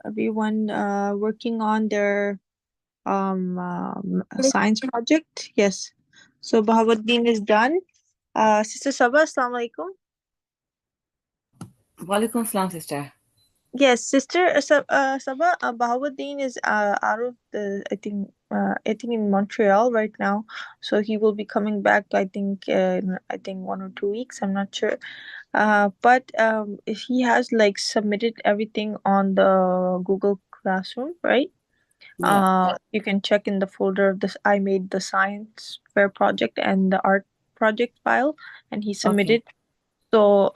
everyone working on their science project. Yes. So Bahavuddin is done. Sister Saba, Assalamu alaikum. Walaikum salam, sister. Yes, Sister Saba, Bahavuddin is out of the I think in Montreal right now, so he will be coming back. I think 1 or 2 weeks. I'm not sure. But if he has like submitted everything on the Google Classroom, right? Yeah. You can check in the folder of this. I made the science fair project and the art project file, and he Okay. submitted. So,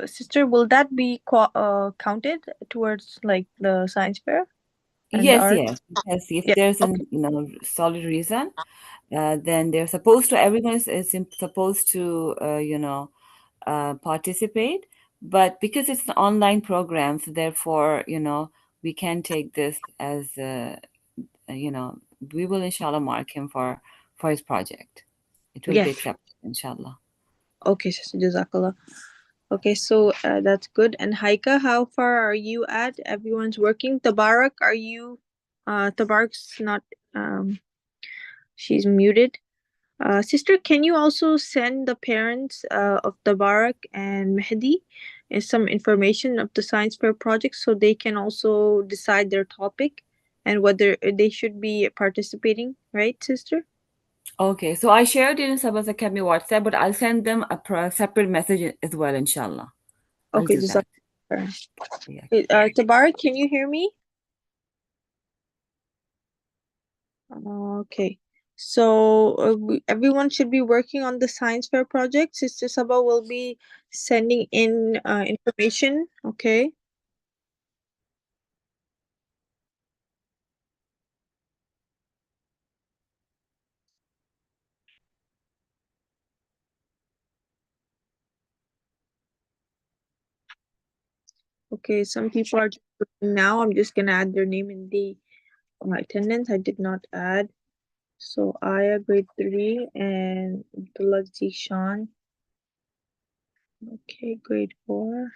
sister, will that be counted towards like the science fair and the Yes, art? yes. Because if Yeah. there's Okay. an solid reason, then they're supposed to. Everyone is supposed to participate. But because it's an online program, so therefore we can take this as you know we will inshallah mark him for his project. It will be Yes. accepted, inshallah. Okay, sister. Jazakallah. Okay, so that's good. And Haika, how far are you at? Everyone's working. Tabarak, are you? Tabarak's not. She's muted. Sister, can you also send the parents of Tabarak and Mehdi some information of the science fair project so they can also decide their topic and whether they should be participating, right, sister? Okay, so I shared it in Sabbath Academy WhatsApp, but I'll send them a separate message as well, inshallah. I'll Okay, do just that. Yeah. Tabarak, can you hear me? Okay. So everyone should be working on the science fair project. Sister Saba will be sending in information. Okay. Okay. Some people are just working now. I'm just gonna add their name in the attendance. I did not add. So Aya grade 3 and Abdullah Zishan. Okay, grade 4.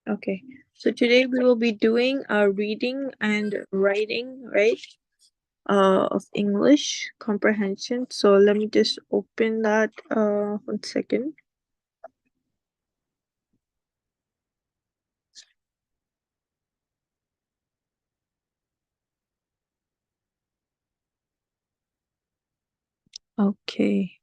Okay. So today we will be doing reading and writing, right? Of English comprehension. So let me just open that 1 second. Okay.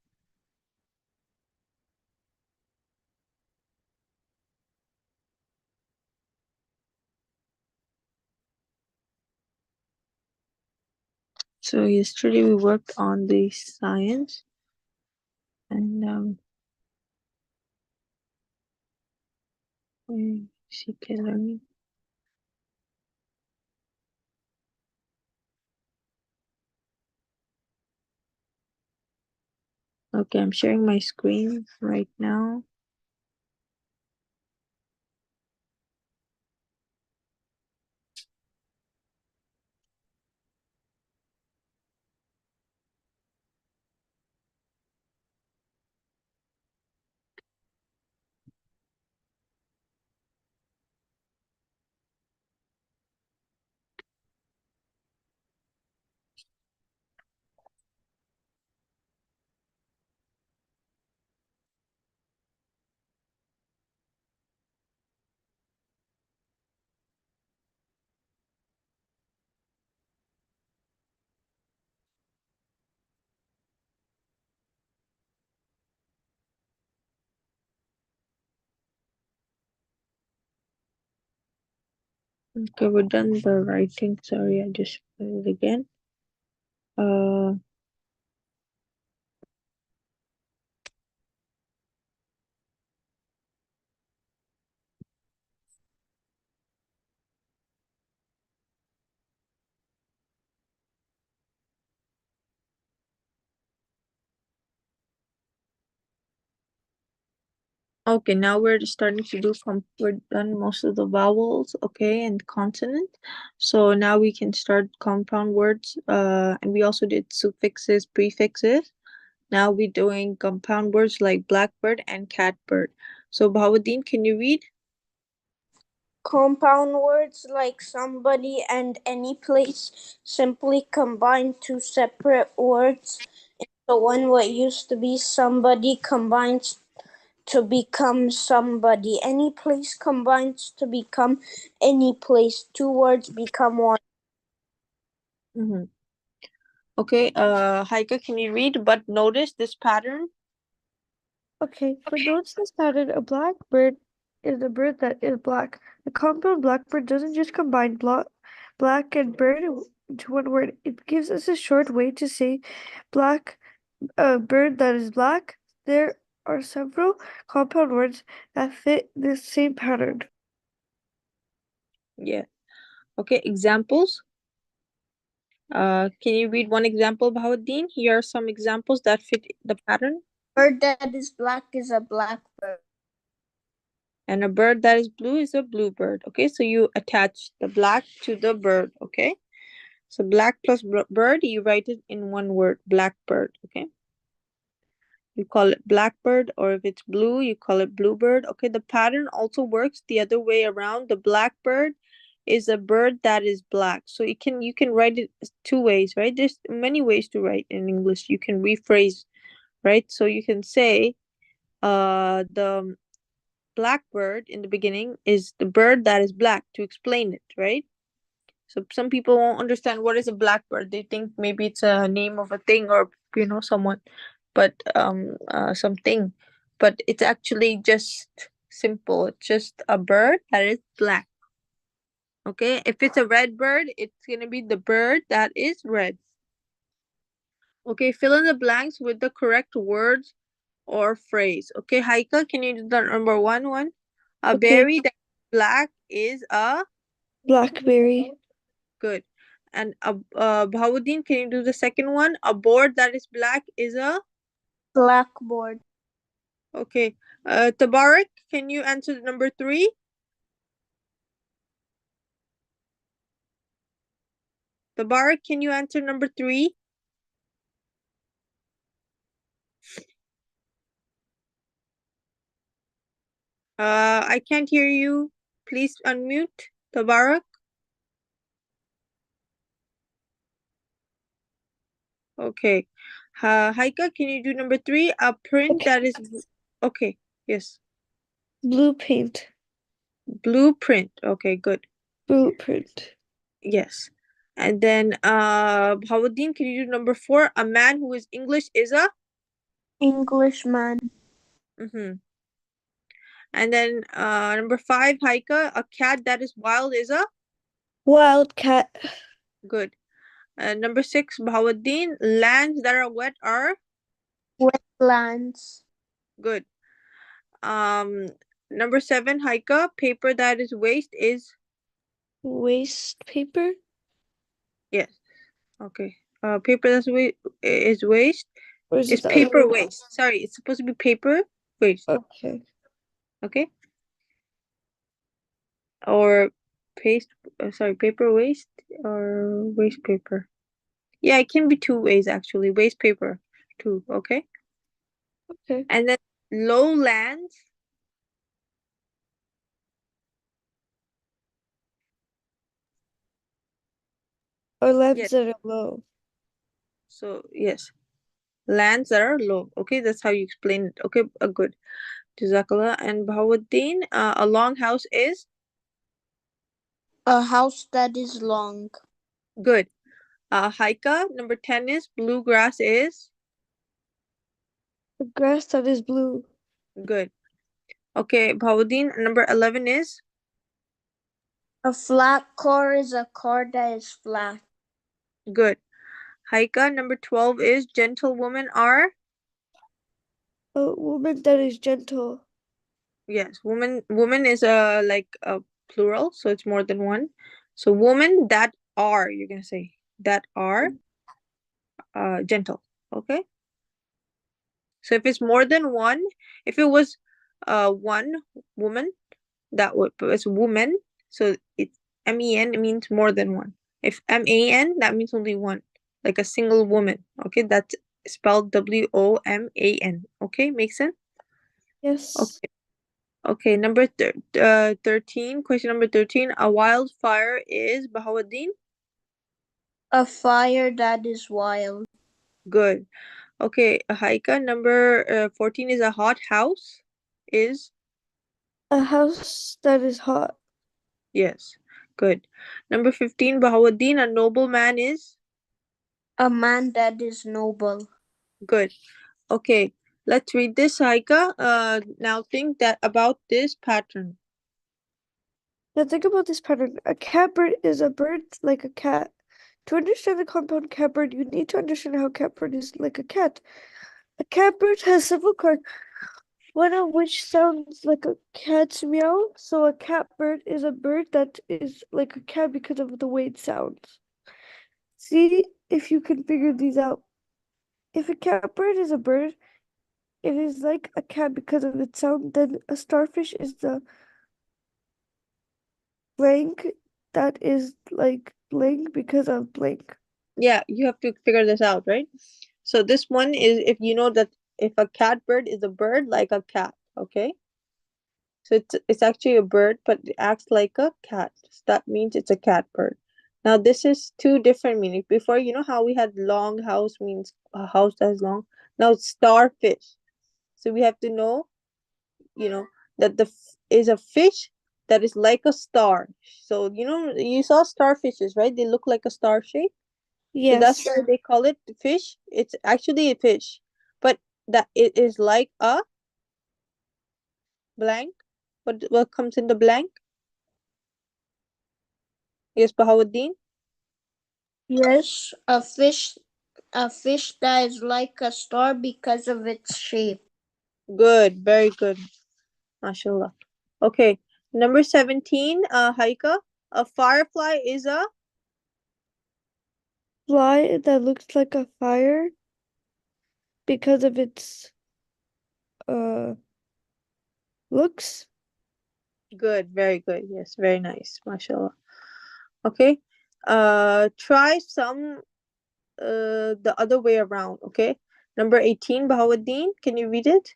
So yesterday we worked on the science and CK learning. Okay, I'm sharing my screen right now. Okay, we're done the writing. Sorry, I just put it again. Uh, okay, now we're starting to do we're done most of the vowels, okay, and consonant. So now we can start compound words. And we also did suffixes, prefixes. Now we're doing compound words like blackbird and catbird. So Bahauddin, can you read? Compound words like somebody and any place simply combine two separate words into one. What used to be somebody combines to become somebody. Any place combines to become any place. Two words become one. Mm-hmm. Okay, Haika, can you read? But notice this pattern. Okay, but notice this pattern. A blackbird is a bird that is black. The compound blackbird doesn't just combine black and bird into one word. It gives us a short way to say black, a bird that is black. There are several compound words that fit this same pattern. Yeah. Okay, examples. Can you read one example, Bahauddin? Here are some examples that fit the pattern. Bird that is black is a blackbird. And a bird that is blue is a bluebird. Okay, so you attach the black to the bird. Okay, so black plus bird, you write it in one word, blackbird. Okay, you call it blackbird, or if it's blue, you call it bluebird. Okay, the pattern also works the other way around. The blackbird is a bird that is black. So you can write it two ways, right? There's many ways to write in English. You can rephrase, right? So you can say the blackbird in the beginning is the bird that is black to explain it, right? So some people won't understand what is a blackbird. They think maybe it's a name of a thing or someone, but something. But it's actually just simple. It's just a bird that is black. Okay, if it's a red bird, it's gonna be the bird that is red. Okay, fill in the blanks with the correct words or phrase. Okay, Haika, can you do the number one? A Okay, berry that is black is a blackberry, good. And Bahauddin, can you do the second one? A board that is black is a Blackboard. okay. Tabarak, can you answer the number three? Tabarak, can you answer number three? I can't hear you. Please unmute. Tabarak. Okay. Haika, can you do number three? A print okay, that is okay. Yes. blue paint, Blueprint. Okay, good. blueprint, Yes. And then Bahauddin, can you do number four? A man who is English is a Englishman. mm-hmm. And then number five, Haika, a cat that is wild is a wildcat, good. Number six, Bahauddin, lands that are wet are Wetlands. good. Um, Number seven, Haika, paper that is waste is waste paper, yes. Okay. Paper that's is waste or is is it the other way paper around? waste. Sorry, it's supposed to be paper waste. Okay, Okay, or paste. Sorry, paper waste or waste paper. Yeah, it can be two ways actually. Waste paper too. Okay, okay. and then lowlands. Or Yes. lands that are low. So yes, lands that are low. Okay, that's how you explain it. Okay, good. Jazakallah and Bahauddin. A long house is A house that is long. good. Haika, number 10 is bluegrass is The grass that is blue. good. Okay, Bahauddin, number 11 is A flat car is a car that is flat. good. Haika, number 12 is gentlewomen are A woman that is gentle. yes, woman is a like a plural, so it's more than one. So women that are, you're gonna say that are gentle. Okay. So if it's more than one, if it was one woman, that would but it's woman, so it's men, it means more than one. If man, that means only one, like a single woman. Okay, that's spelled WOMAN. Okay, makes sense? Yes. Okay. Okay, 13, question number 13. A wildfire is Bahauddin? A fire that is wild. Good. Okay, Haika, number 14 is a hot house is? A house that is hot. Yes. Good. Number 15, Bahauddin, a nobleman is? A man that is noble. Good. Okay, let's read this, Haika. Now think that about this pattern. Now think about this pattern. A catbird is a bird like a cat. To understand the compound catbird, you need to understand how catbird is like a cat. A catbird has several colors, one of which sounds like a cat's meow. So a catbird is a bird that is like a cat because of the way it sounds. See if you can figure these out. If a catbird is a bird, it is like a cat because of its sound. Then a starfish is the blank that is like blank because of blank. Yeah, you have to figure this out, right? So this one is if you know that if a catbird is a bird like a cat, okay? So it's actually a bird, but it acts like a cat. So that means it's a catbird. Now this is two different meanings. Before, you know how we had long house means a house that is long. Now it's starfish. So we have to know, you know, that is a fish that is like a star. So you know you saw starfishes, right? They look like a star shape. So that's Yes. why they call it fish. It's actually a fish, but that it is like a blank. What comes in the blank? Yes, Bahauddin. Yes, a fish that is like a star because of its shape. Good, very good, mashallah. Okay, number 17. Haika, a firefly is a? Fly that looks like a fire because of its uh looks. Good, very good. Yes, very nice, mashallah. Okay, try some the other way around. Okay, number 18. Bahauddin, can you read it?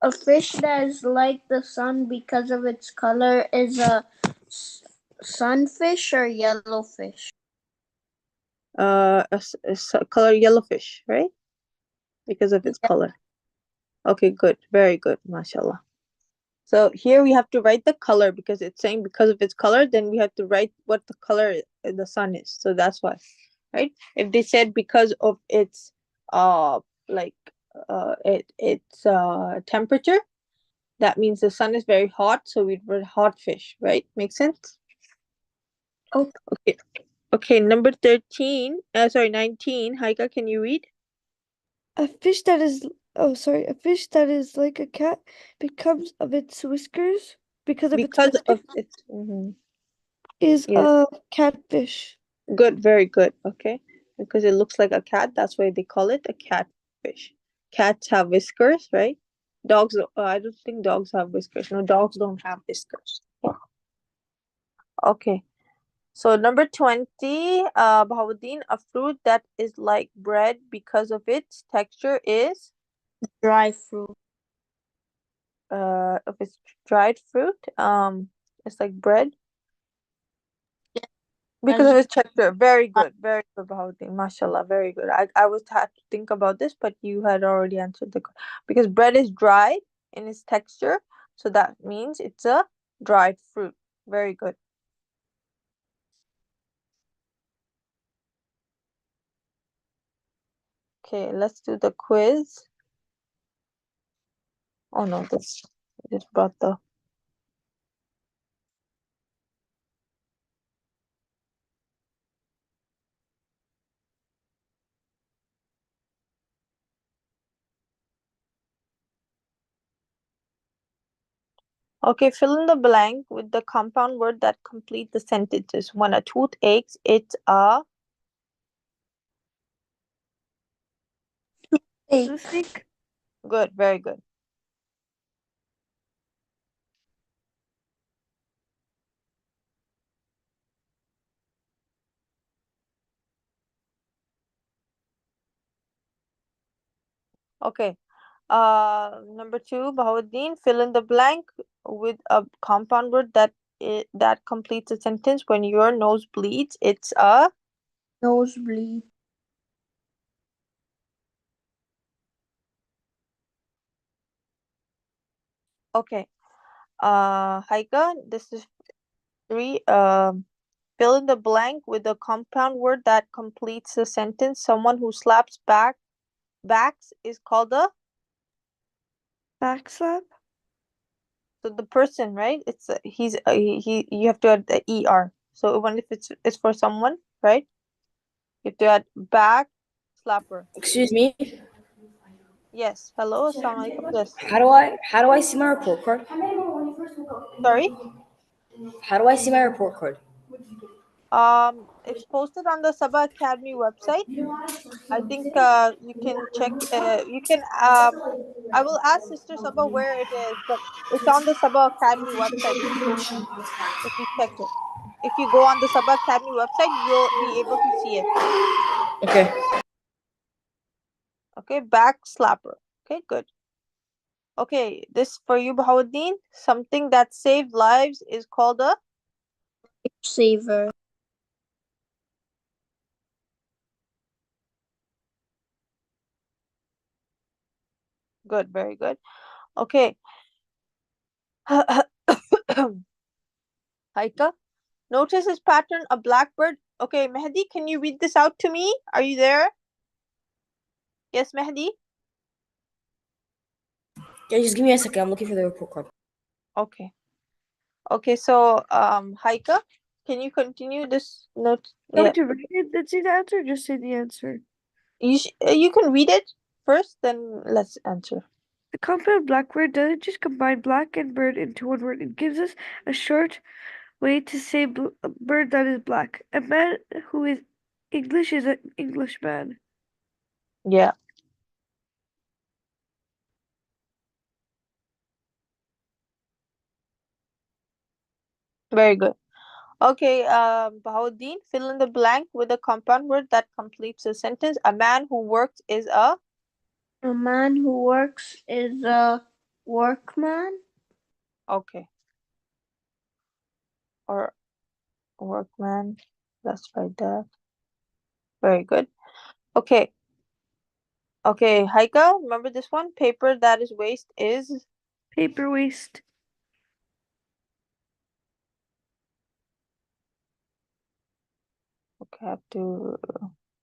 A fish that is like the sun because of its color is a sunfish or yellowfish. Color yellowfish, right? Because of its Yeah. color. Okay, good. Very good. Mashallah. So here we have to write the color because it's saying because of its color, then we have to write what the color the sun is. So that's why, right? If they said because of its like its temperature, that means the sun is very hot, so we'd write hot fish, right? Make sense? Okay. Okay. Okay, number 13. Sorry, 19. Haika, can you read? A fish that is oh sorry, a fish that is like a cat becomes of its whiskers because of its Because whiskers of its. is Yes. a catfish. Good, very good. Okay. Because it looks like a cat, that's why they call it a catfish. Cats have whiskers, right? Dogs, I don't think dogs have whiskers. No, dogs don't have whiskers. Yeah. Okay. So number 20, Bahauddin, a fruit that is like bread because of its texture is Dry fruit. of its dried fruit. It's like bread. Because As of its texture. Very good. Very good, Bahauddin. Mashallah. Very good. I was had to think about this, but you had already answered because bread is dry in its texture. So that means it's a dried fruit. Very good. Okay, let's do the quiz. Oh no, this I just brought the Okay, fill in the blank with the compound word that complete the sentences. When a tooth aches, it's a ache. Toothache. good, very good. Okay. Number two, Bahauddin, fill in the blank with a compound word that completes a sentence. When your nose bleeds, it's a. Nosebleed. Okay. Haika, this is three. Fill in the blank with a compound word that completes a sentence. Someone who slaps backs is called a. Backslap. So the person, right? It's he's he. You have to add the er. So when if it's for someone, right? You have to add back slapper. Excuse me. Yes. Hello. Assalamu alaikum. Yes. How do I see my report card? Sorry. How do I see my report card? It's posted on the Saba Academy website. I think you can check. You can I will ask Sister Saba where it is, but it's on the Saba Academy website. If you check it, if you go on the Saba Academy website, you'll be able to see it. Okay. Okay, back slapper. Okay, good. Okay, this for you, Bahauddin. Something that saved lives is called a. Saver. Good, very good. Okay. Haika, notice this pattern, a blackbird. Okay, Mehdi, can you read this out to me? Are you there? Yes, Mehdi? Yeah, just give me a second. I'm looking for the report card. Okay. Okay, so Haika, can you continue this note? Want Yeah. me to read it, then say the answer, or just say the answer? You can read it first, then let's answer. The compound black word doesn't just combine black and bird into one word. It gives us a short way to say a bird that is black. A man who is English is an Englishman. Yeah, very good. Okay, Bahauddin, fill in the blank with a compound word that completes a sentence. A man who works is a. A man who works is a workman. Okay, or workman. Let's write that. Very good. Okay. Okay, Haika, remember this one? Paper that is waste is. Paper waste. Okay, I have to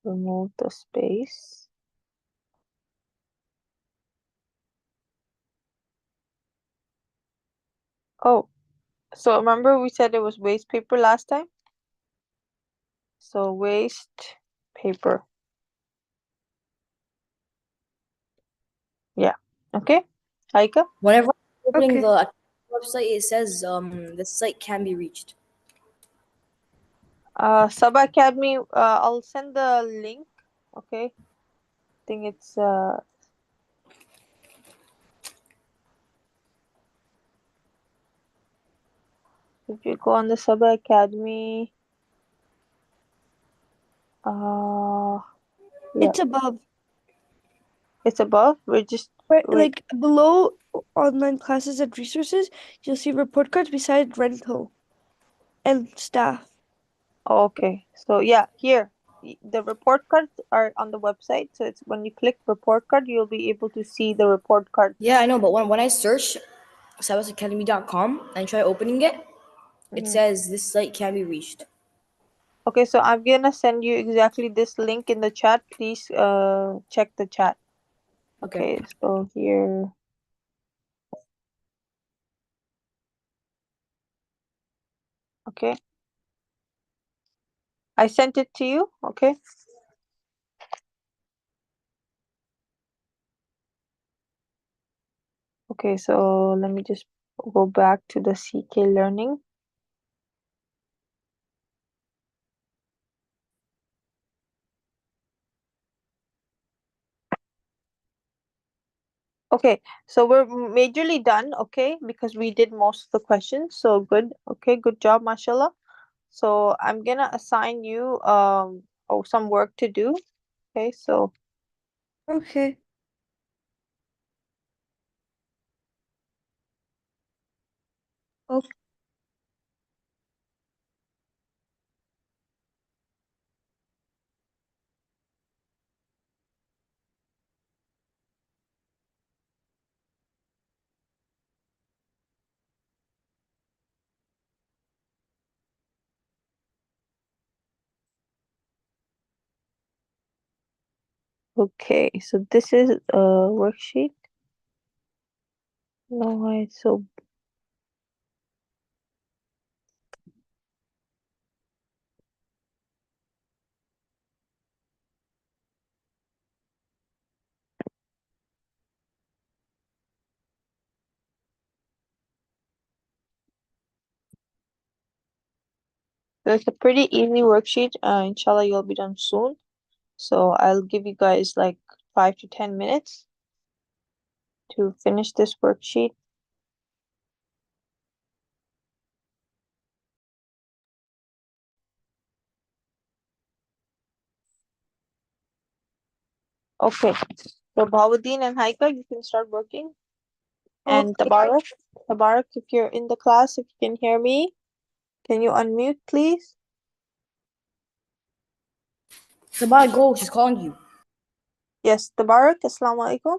remove the space. Oh, so remember we said it was waste paper last time? So waste paper. Yeah. Okay. Haika? Whenever I'm opening Okay. the website, it says the site can be reached. Saba Academy, I'll send the link. Okay. I think it's if you go on the Saba Academy, yeah, It's above. it's above. We're just Right, wait. like below online classes and resources, you'll see report cards beside rental and staff. Okay. So yeah, here the report cards are on the website. So it's when you click report card, you'll be able to see the report card. Yeah, I know, but when I search sabasacademy.com and try opening it, it Mhm. says this site can be reached. Okay, so I'm gonna send you exactly this link in the chat. Please check the chat. Okay. Okay, so here. Okay. I sent it to you. Okay. Okay, so let me just go back to the CK learning. Okay, so we're majorly done, okay, because we did most of the questions. So good. Okay, good job, mashallah. So I'm gonna assign you some work to do. Okay, so Okay. Okay. Okay, so this is a worksheet. No, why it's so so it's a pretty easy worksheet. Inshallah, you'll be done soon. So I'll give you guys like 5 to 10 minutes to finish this worksheet. Okay, so Bahauddin and Haika, you can start working. And Okay. Tabarak, if you're in the class, if you can hear me, can you unmute, please? Sabah, go. She's calling you. Yes, Tabarak, Assalamu alaikum.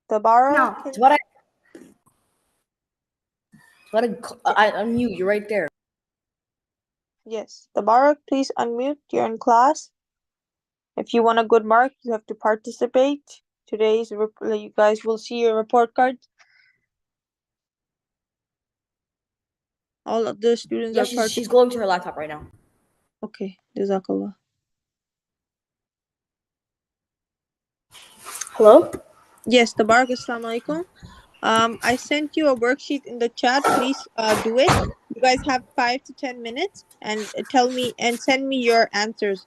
Tabarak, No, Sabah, I unmute. You're right there. yes, Tabarak, please unmute. You're in class. If you want a good mark, you have to participate. You guys will see your report card. All of the students Yeah, are she's participating. going to her laptop right now. Okay, Jazakallah. Hello? Yes, Tabarak, Assalamu alaikum. I sent you a worksheet in the chat. Please do it. You guys have 5 to 10 minutes and tell me and send me your answers.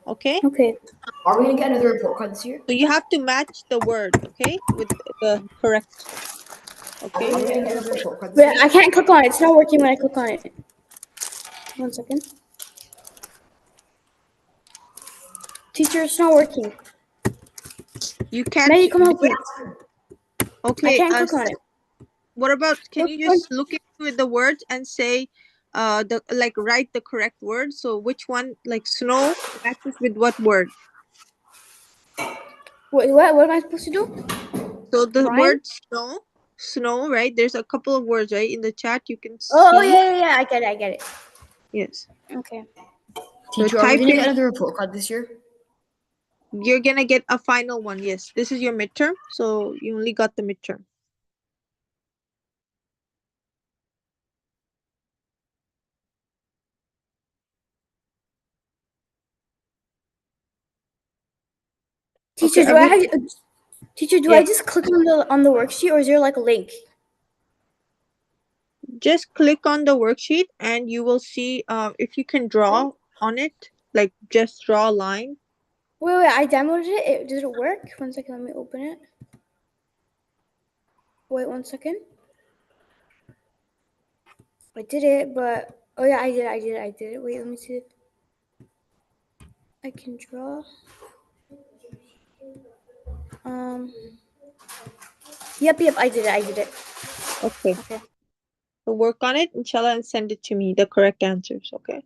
Okay? Okay. Are we gonna get another report card this year? So you have to match the word, okay, with the correct. Are Okay? we gonna get another report card this Wait, year? I can't click on it. It's not working when I click on it. 1 second. Teacher, it's not working. You can't May you come do help me? it. I Okay. can't click on it. What about? Can Look, you just look into the words and say, the like write the correct word? So which one, like snow, matches with what word? what am I supposed to do? So the Rhyme? word snow, right? There's a couple of words, right? In the chat, you can Oh, see. yeah. I get it. I get it. Yes. Okay. So Teacher, are we type gonna your. get another report card this year? You're gonna get a final one. Yes, this is your midterm, so you only got the midterm. Okay, Teacher, every Teacher, do I yes. just click on the worksheet, or is there like a link? Just click on the worksheet and you will see if you can draw on it, like just draw a line. Wait. I downloaded it. Did it work? 1 second. Let me open it. Wait 1 second. I did it, but oh yeah, I did it. Wait, let me see if I can draw. Um. Yep. I did it. Okay. Okay. So work on it, inshallah, and send it to me, the correct answers, okay?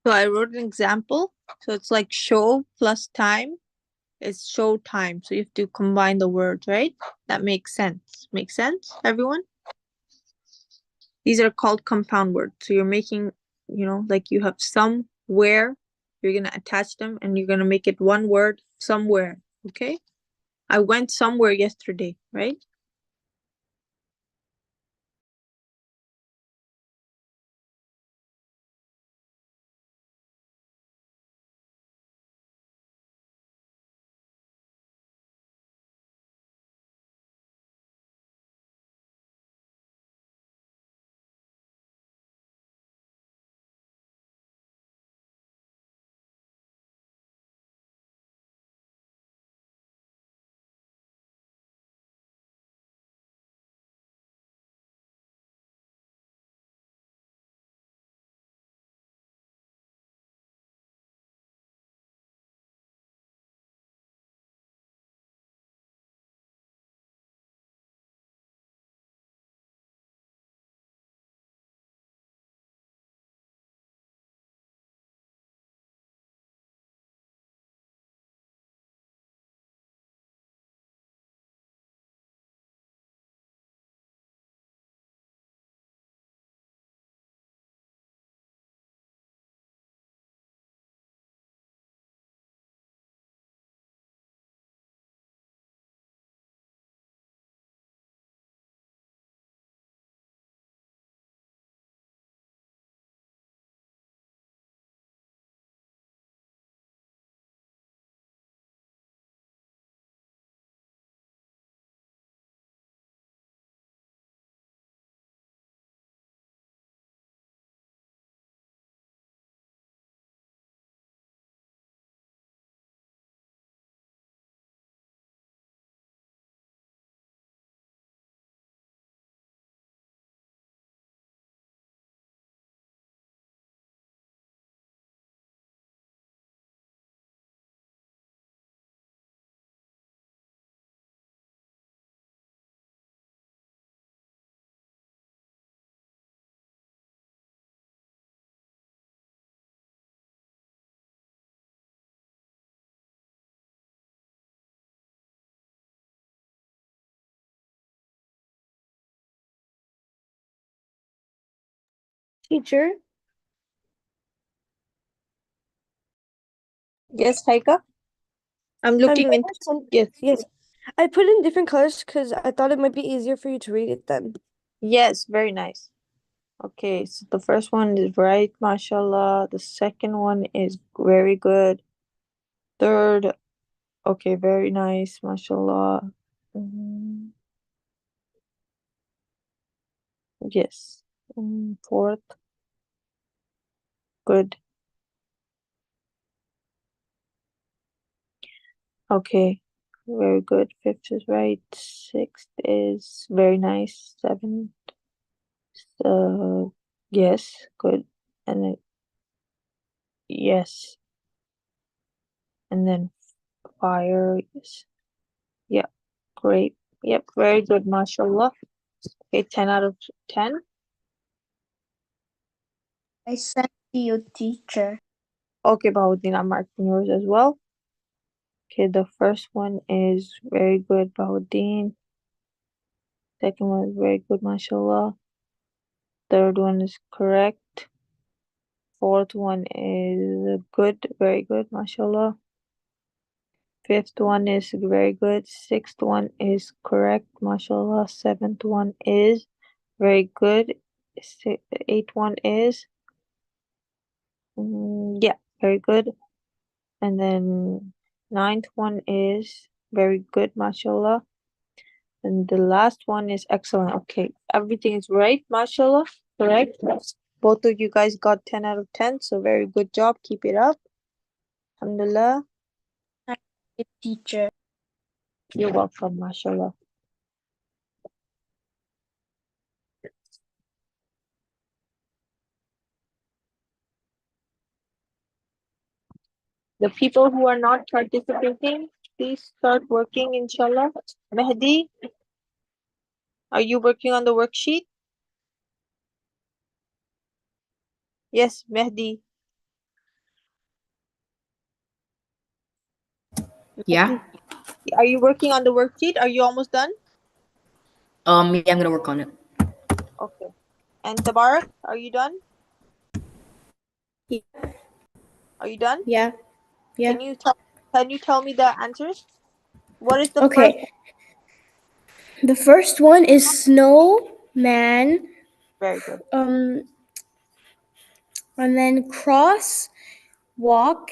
So I wrote an example. So it's like show plus time is show time. So you have to combine the words, right? That makes sense. Makes sense, everyone? These are called compound words. So you're making, like you have somewhere, you're going to attach them and you're going to make it one word somewhere. Okay? I went somewhere yesterday, right? Teacher, Yes, Haika? I'm I'm looking into writing some. yes. Yes, I put in different colors because I thought it might be easier for you to read it then. Yes, very nice. Okay, so the first one is right, mashallah. The second one is very good. Third, okay, very nice, mashallah. Mm, yes. Fourth, good. Okay, very good. Fifth is right. Sixth is very nice. Seventh, yes, good. And then yes, and then fire. Yes, yeah, great. Yep, very good, mashallah. Okay, 10 out of 10. I sent to you, teacher. Okay, Bahauddin, I'm marking yours as well. Okay, the first one is very good, Bahauddin. Second one is very good, mashallah. Third one is correct. Fourth one is good, very good, mashallah. Fifth one is very good. Sixth one is correct, mashallah. Seventh one is very good. Eighth one is, yeah, very good. And then ninth one is very good, mashallah. And the last one is excellent. Okay, everything is right, mashallah. Correct. Both of you guys got 10 out of 10, so very good job. Keep it up. Alhamdulillah. Thank you, teacher. You're welcome, mashallah. The people who are not participating, please start working, inshallah. Mehdi, are you working on the worksheet? Yes, Mehdi. Yeah. Are you working on the worksheet? Are you almost done? Yeah, I'm gonna work on it. Okay. And Tabarak, are you done? Yeah. Are you done? Yeah. Yeah. Can you tell me the answers? What is the first Okay. The first one is snowman. Very good. And then cross walk,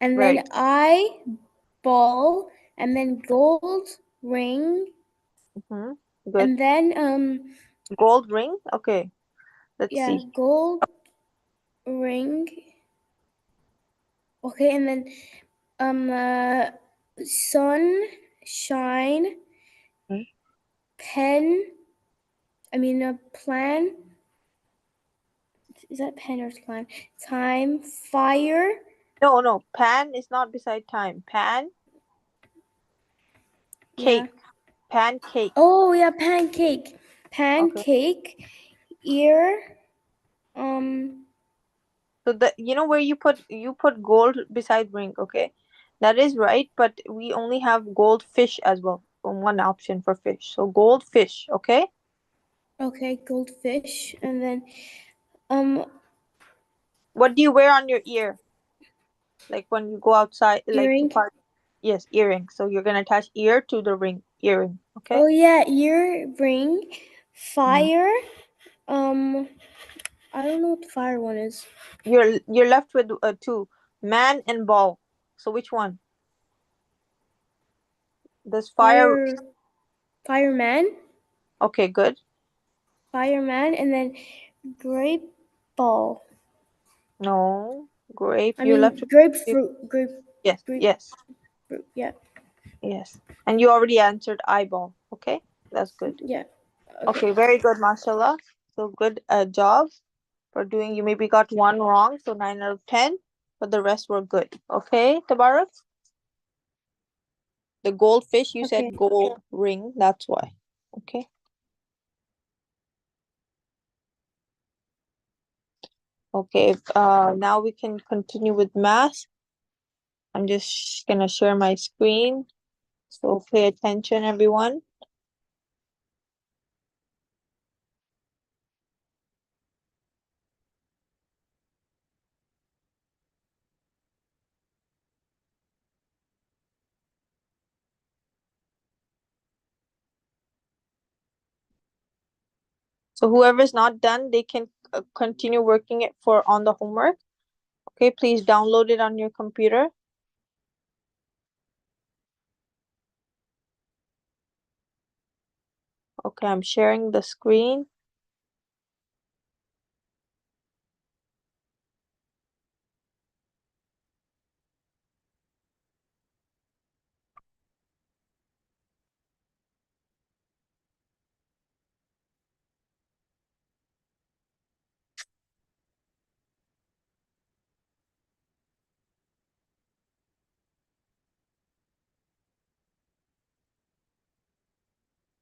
and then Right. eye ball, and then gold ring, Mm-hmm. Good. and then Gold ring. Okay. Let's yeah, see. gold ring. Okay, and then sunshine, Hmm? pen. I mean a plan. Is that pen or plan? Time, fire. No, no. Pan is not beside time. Yeah. Cake. Pancake. Oh yeah, pancake. Okay. Pancake. Ear. Um. So the where you put gold beside ring, okay? That is right, but we only have goldfish as well. One option for fish. So goldfish, okay? Okay, goldfish, and then um What do you wear on your ear? Like when you go outside, like to earring. party? Yes, earring. So you're gonna attach ear to the ring, earring, okay? Oh yeah, earring. Mhm. Fire. Um, I don't know what the fire one is. You're left with two, man and ball. So which one? This fire. Fireman. Okay, good. Fireman, and then grape ball. No, grape. I You're left mean with grapefruit. yes, Grapefruit. yes, Yeah, yes. And you already answered eyeball. Okay, that's good. yeah. Okay. Okay, very good, mashallah. So good job for doing. You maybe got one wrong, so 9 out of 10, but the rest were good. Okay, Tabarak. The goldfish, you Okay. said gold ring. That's why. Okay. Okay. Now we can continue with math. I'm just gonna share my screen. So pay attention, everyone. So whoever's not done, they can continue working it for on the homework. Okay, please download it on your computer. Okay, I'm sharing the screen.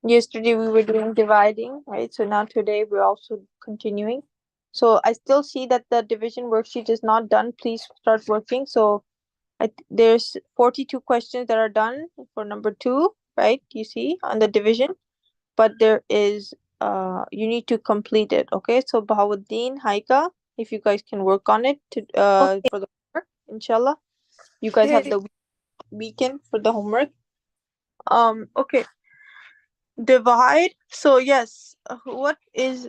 Yesterday we were doing dividing, right? So now today we're also continuing. So I still see that the division worksheet is not done. Please start working. So there's 42 questions that are done for number 2, right? You see on the division, but there is you need to complete it. Okay, so Bahauddin, Haika, if you guys can work on it to Okay. for the homework, inshallah. You guys have Okay. the weekend for the homework. Okay, divide. So yes, what is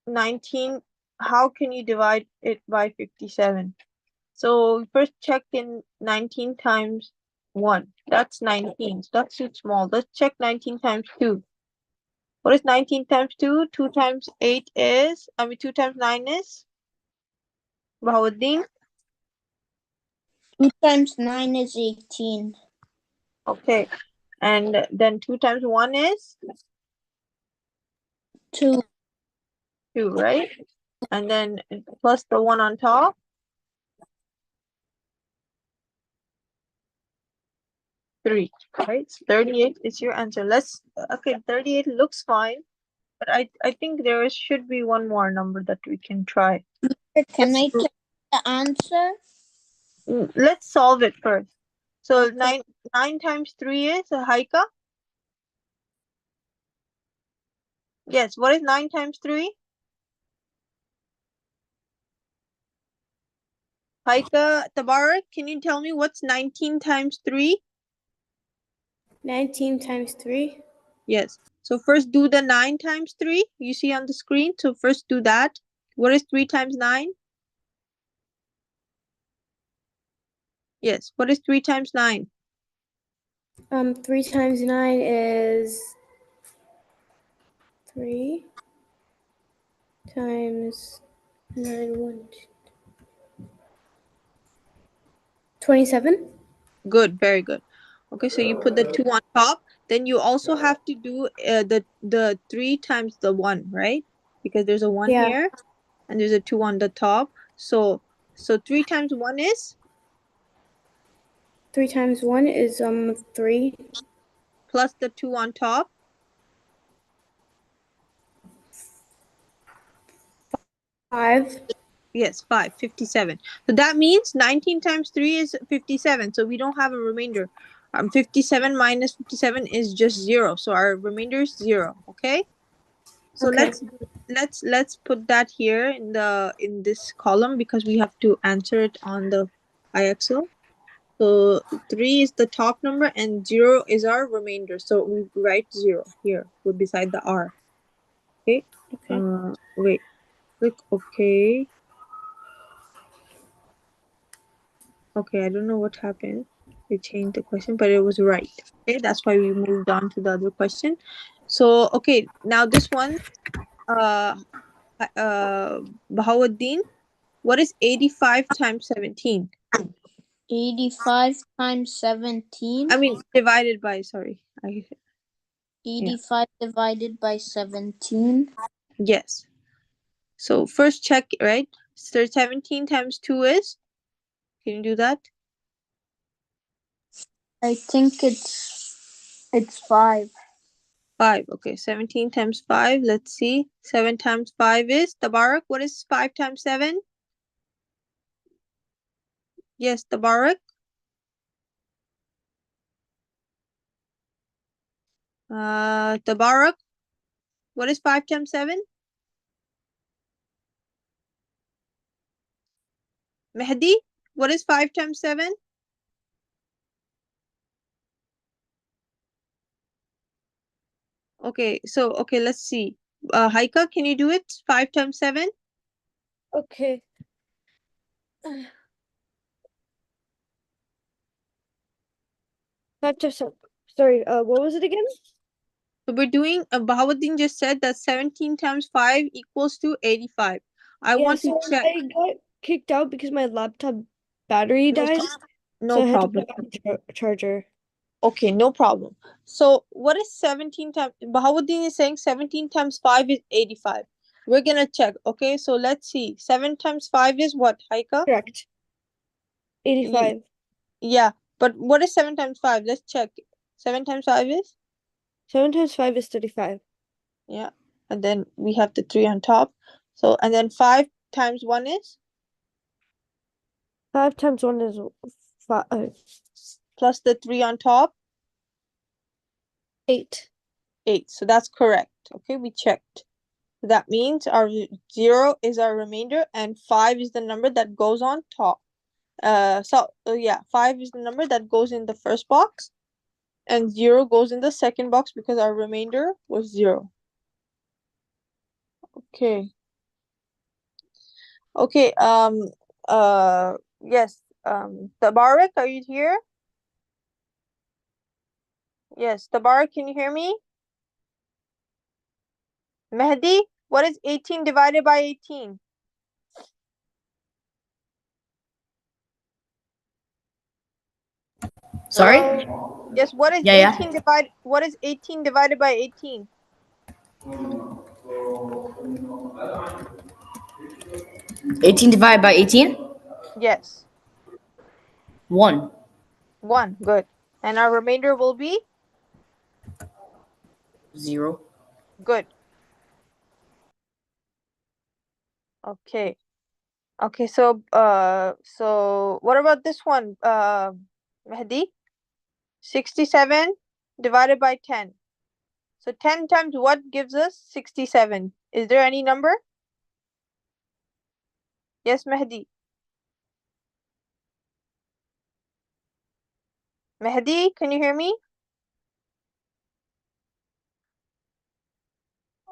19? How can you divide it by 57? So first check in 19 times 1. That's 19. So that's too small. Let's check 19 times 2. What is 19 times 2? 2 times 8 is, 2 times 9 is, Bahauddin. 2 times 9 is 18. Okay. And then 2 times 1 is 2. 2, right? And then plus the 1 on top, 3, right? 38 is your answer. Okay, 38 looks fine, but I think there should be one more number that we can try. Can Let's I check the answer? let's solve it first. So Okay. 9 times 3 is Haika? Yes, what is 9 times 3? Haika, Tabarak, can you tell me what's 19 times 3? 19 times 3. Yes. So first do the 9 times 3. You see on the screen. So first do that. What is 3 times 9? Yes. What is 3 times 9? 3 times 9 is 3 times 9, 27. Good. Very good. Okay. So you put the 2 on top. Then you also have to do the 3 times the 1, right? Because there's a 1 Yeah. here and there's a 2 on the top. So 3 times 1 is 3 times 1 is 3. plus the 2 on top. 5. Yes, 5, 57. So that means 19 times 3 is 57. So we don't have a remainder. 57 minus 57 is just 0. So our remainder is 0. Okay. So Okay. let's put that here in this column because we have to answer it on the IXL. So 3 is the top number and 0 is our remainder. So we write 0 here beside the R. Okay. Okay. Wait. Click OK. Okay, I don't know what happened. They changed the question, but it was right. Okay, that's why we moved on to the other question. So, okay, now this one, uh, Bahauddin, what is 85 times 17? 85 times 17. I mean, divided by, sorry. Yeah, 85 divided by 17. yes. So first check, right? So 17 times 2 is, can you do that? I think it's 5. 5. Okay, 17 times 5. Let's see. 7 times 5 is, Tabarak, what is 5 times 7? Yes, Tabarak. Tabarak, what is 5 times 7? Mehdi, what is 5 times 7? Okay, so, okay, let's see. Haika, can you do it? 5 times 7? Okay. 5 times 7. Sorry, what was it again? So we're doing, Bahauddin just said that 17 times 5 equals to 85. I Yeah, want to so check. I got kicked out because my laptop battery No, died, no so I had to problem. put it on the charger. Okay, no problem. So what is 17 times, Bahauddin is saying 17 times 5 is 85. We're gonna check, okay? So let's see. 7 times 5 is what, Haika? Correct. 85. Yeah, but what is 7 times 5? Let's check. 7 times 5 is? 7 times 5 is 35. Yeah. And then we have the 3 on top. So, and then 5 times 1 is? 5 times 1 is 5. Plus the 3 on top? 8. 8. So that's correct. Okay, we checked. That means our 0 is our remainder and 5 is the number that goes on top. Yeah, 5 is the number that goes in the first box and 0 goes in the second box because our remainder was 0. Okay. Okay, yes, Tabarak, are you here? Yes, Tabarak, can you hear me? Mehdi, what is 18 divided by 18? Sorry? Hello? Yes, Yeah, yeah. what is 18 divided by 18? 18 divided by 18? Yes, 1. 1, good. And our remainder will be? 0. Good. Okay. Okay, so what about this one? Mehdi? 67 divided by 10. So 10 times what gives us 67? Is there any number? Yes, Mehdi. Mehdi, can you hear me?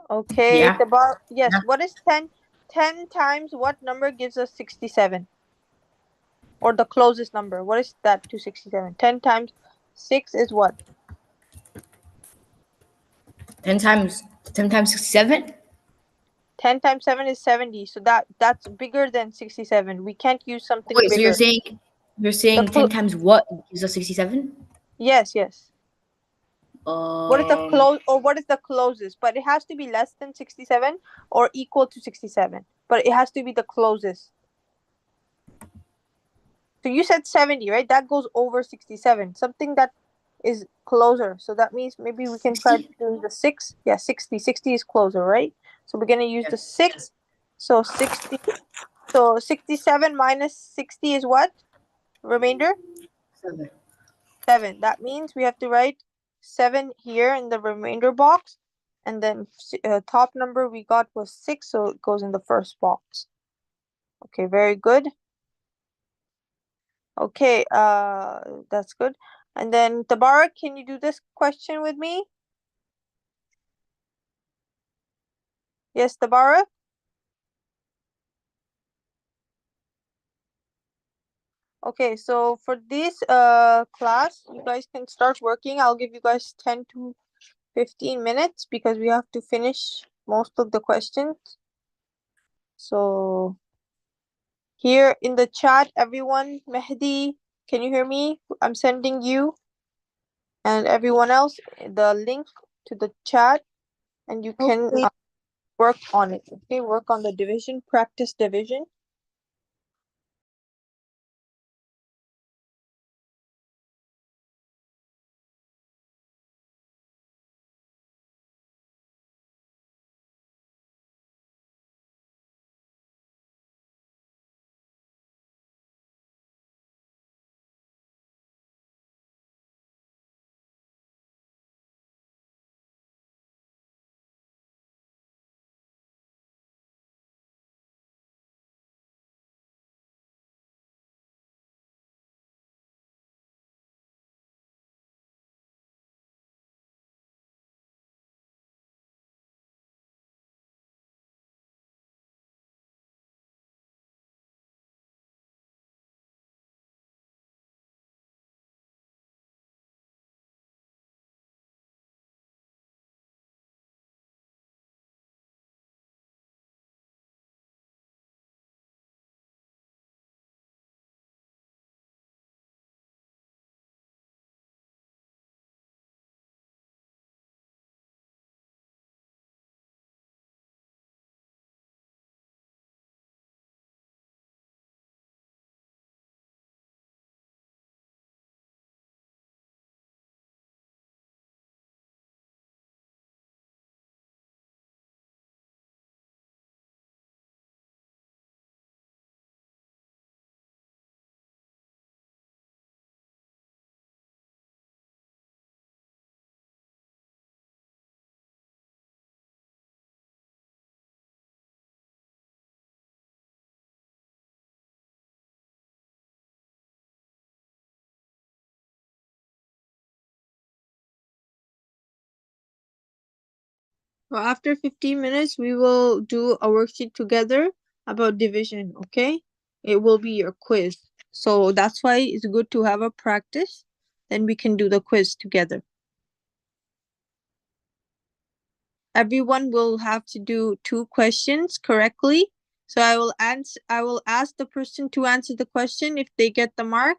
Okay, Yeah. Tabar. Yes, Yeah. what is 10? 10 times what number gives us 67? Or the closest number. What is that to 67? 10 times 6 is what? 10 times 67. 10 times 7 is 70. So that's bigger than 67. We can't use something Wait, so you're bigger. saying you're The saying 10 times what gives us 67? Yes, yes. What is the Um, close or what is the closest? But it has to be less than 67 or equal to 67. But it has to be the closest. So you said 70, right? That goes over 67. Something that is closer. So that means maybe we can try 60? doing the 6. Yeah, 60. 60 is closer, right? So we're going to use Yeah. the 6. So 60. So 67 minus 60 is what? Remainder? 7. 7. That means we have to write 7 here in the remainder box. And then top number we got was 6. So it goes in the first box. Okay, very good. Okay, that's good. And then Tabarak, can you do this question with me? Yes, Tabarak? Okay, so for this class, you guys can start working. I'll give you guys 10 to 15 minutes because we have to finish most of the questions. So here in the chat, everyone, Mehdi, can you hear me? I'm sending you and everyone else the link to the chat and you can Okay. work on it. Okay, work on the division, practice division. Well, after 15 minutes, we will do a worksheet together about division, okay? It will be your quiz. So that's why it's good to have a practice. Then we can do the quiz together. Everyone will have to do 2 questions correctly. So I will ask the person to answer the question. If they get the mark,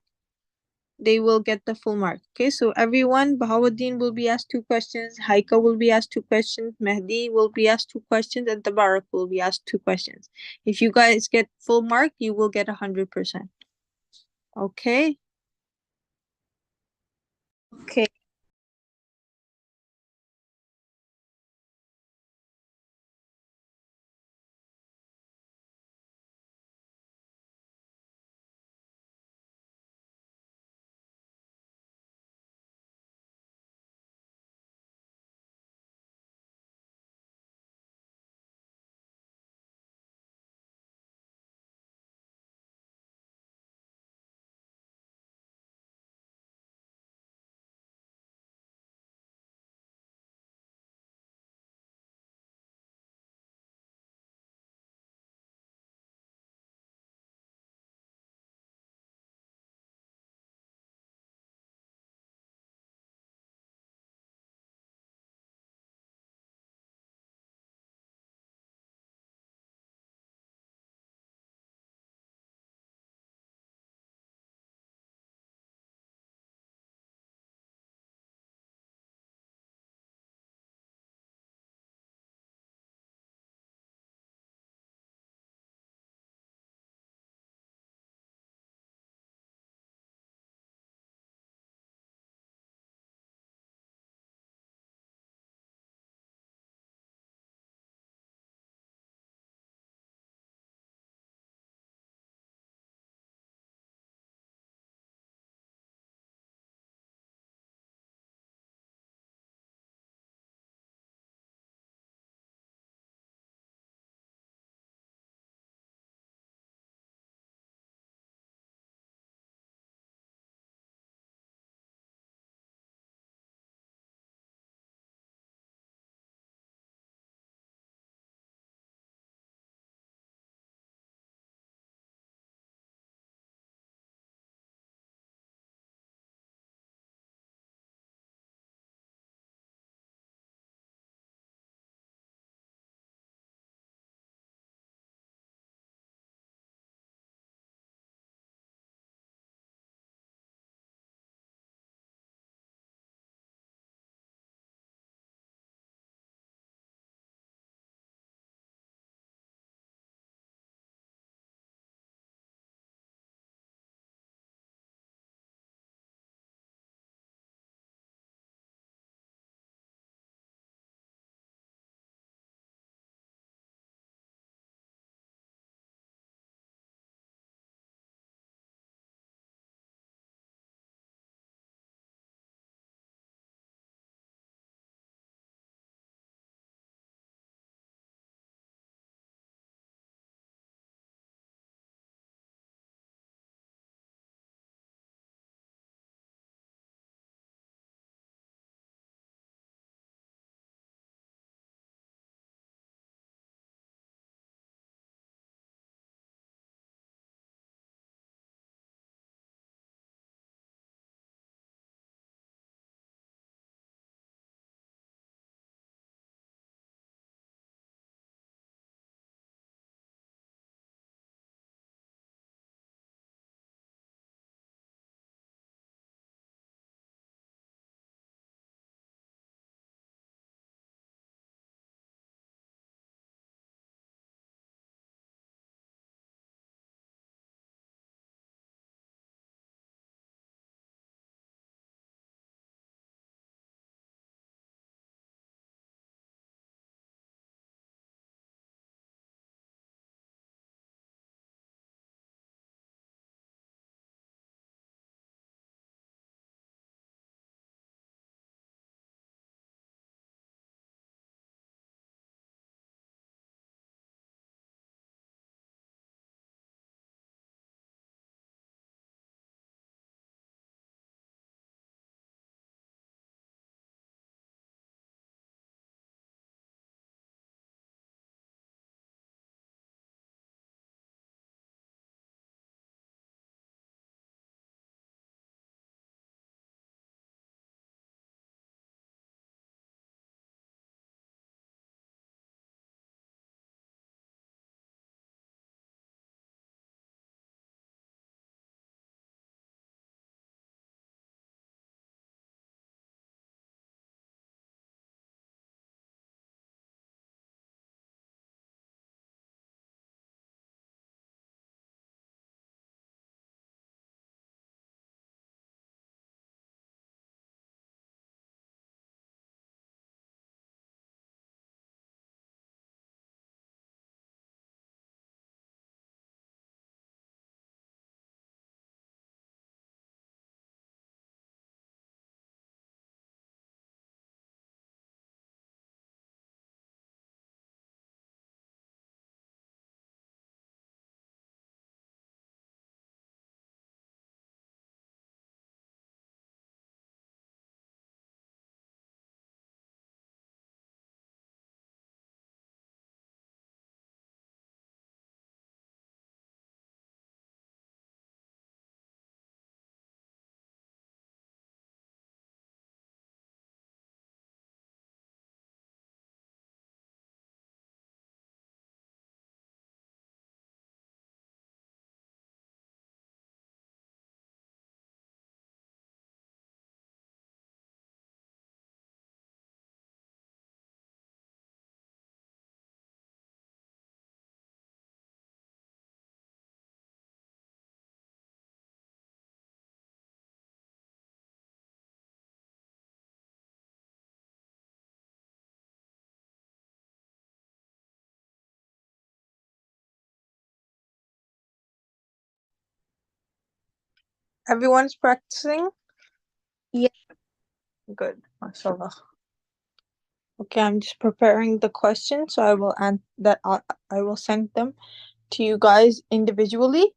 they will get the full mark. Okay, so everyone, Bahauddin will be asked 2 questions, Haika will be asked 2 questions, Mehdi will be asked 2 questions, and Tabarak will be asked 2 questions. If you guys get full mark, you will get 100%. Okay. Okay. Everyone's practicing? Yeah. Good. MashaAllah. Okay, I'm just preparing the questions, so I will send them to you guys individually,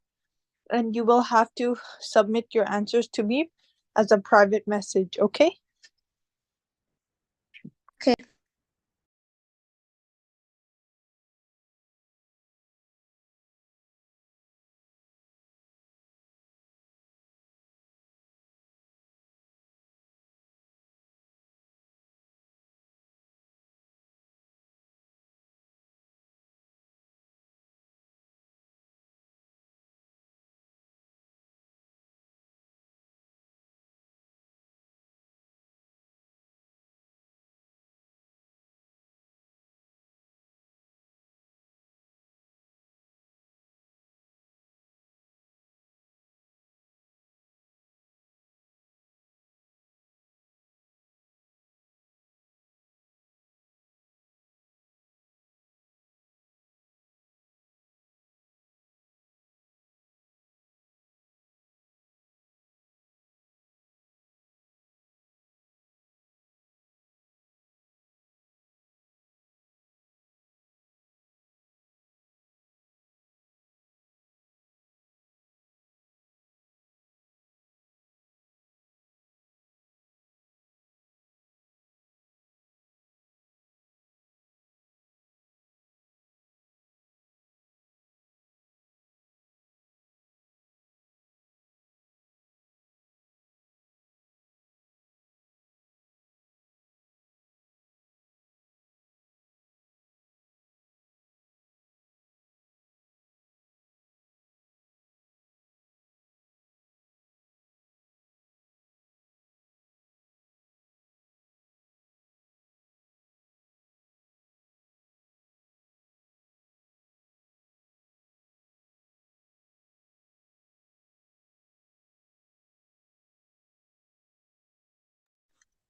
and you will have to submit your answers to me as a private message, okay? Okay.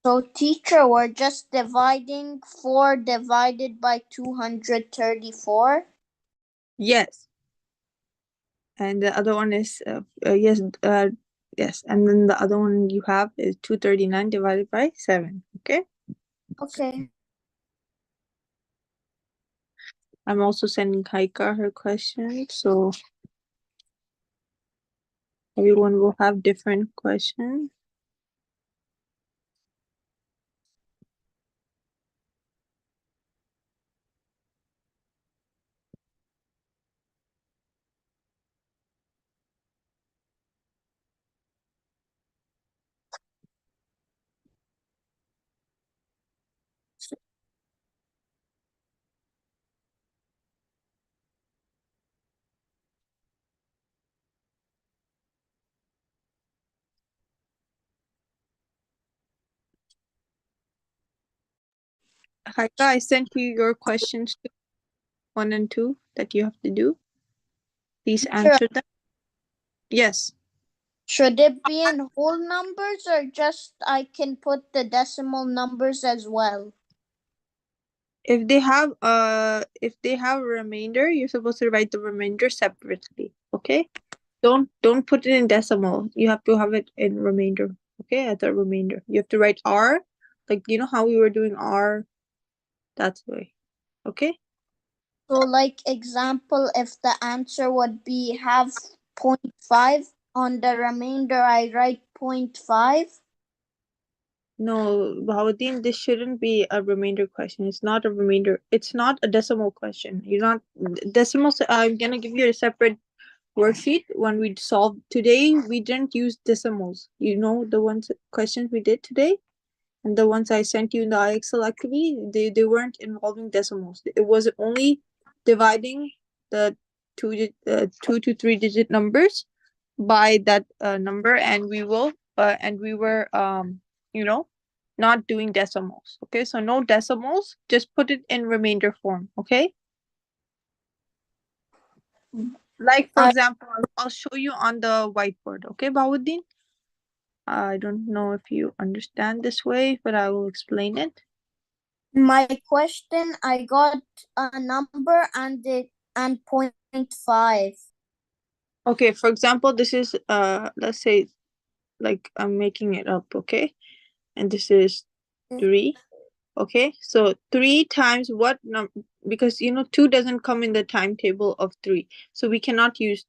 So, teacher, we're just dividing 4 divided by 234. Yes. And the other one is yes, yes, and then the other one you have is 239 divided by 7, okay? Okay. I'm also sending Haika her question, so everyone will have different questions. Haika, I sent you your questions 1 and 2 that you have to do. Please Teacher, answer them. Yes. should it be in whole numbers or just I can put the decimal numbers as well? If they have a remainder, you're supposed to write the remainder separately. Okay? Don't put it in decimal. You have to have it in remainder. Okay, as a remainder. You have to write R, like you know how we were doing R. That's the way. Okay. So, like example, if the answer would be have 0.5, on the remainder I write 0.5. No, Bahauddin, this shouldn't be a remainder question. It's not a remainder. It's not a decimal question. You're not decimals. I'm gonna give you a separate worksheet when we solve today. We didn't use decimals. You know the ones questions we did today, and the ones I sent you in the IXL activity. They weren't involving decimals. It was only dividing the 2 to 3 digit numbers by that number, and we were you know not doing decimals. Okay, so no decimals. Just put it in remainder form. Okay. Like for I, example, I'll show you on the whiteboard. Okay, Bawuddin? I don't know if you understand this way, but I will explain it. my question, I got a number and 0.5. Okay, for example, this is let's say like I'm making it up, okay? And this is 3. Okay, so 3 times what number? Because 2 doesn't come in the timetable of 3, so we cannot use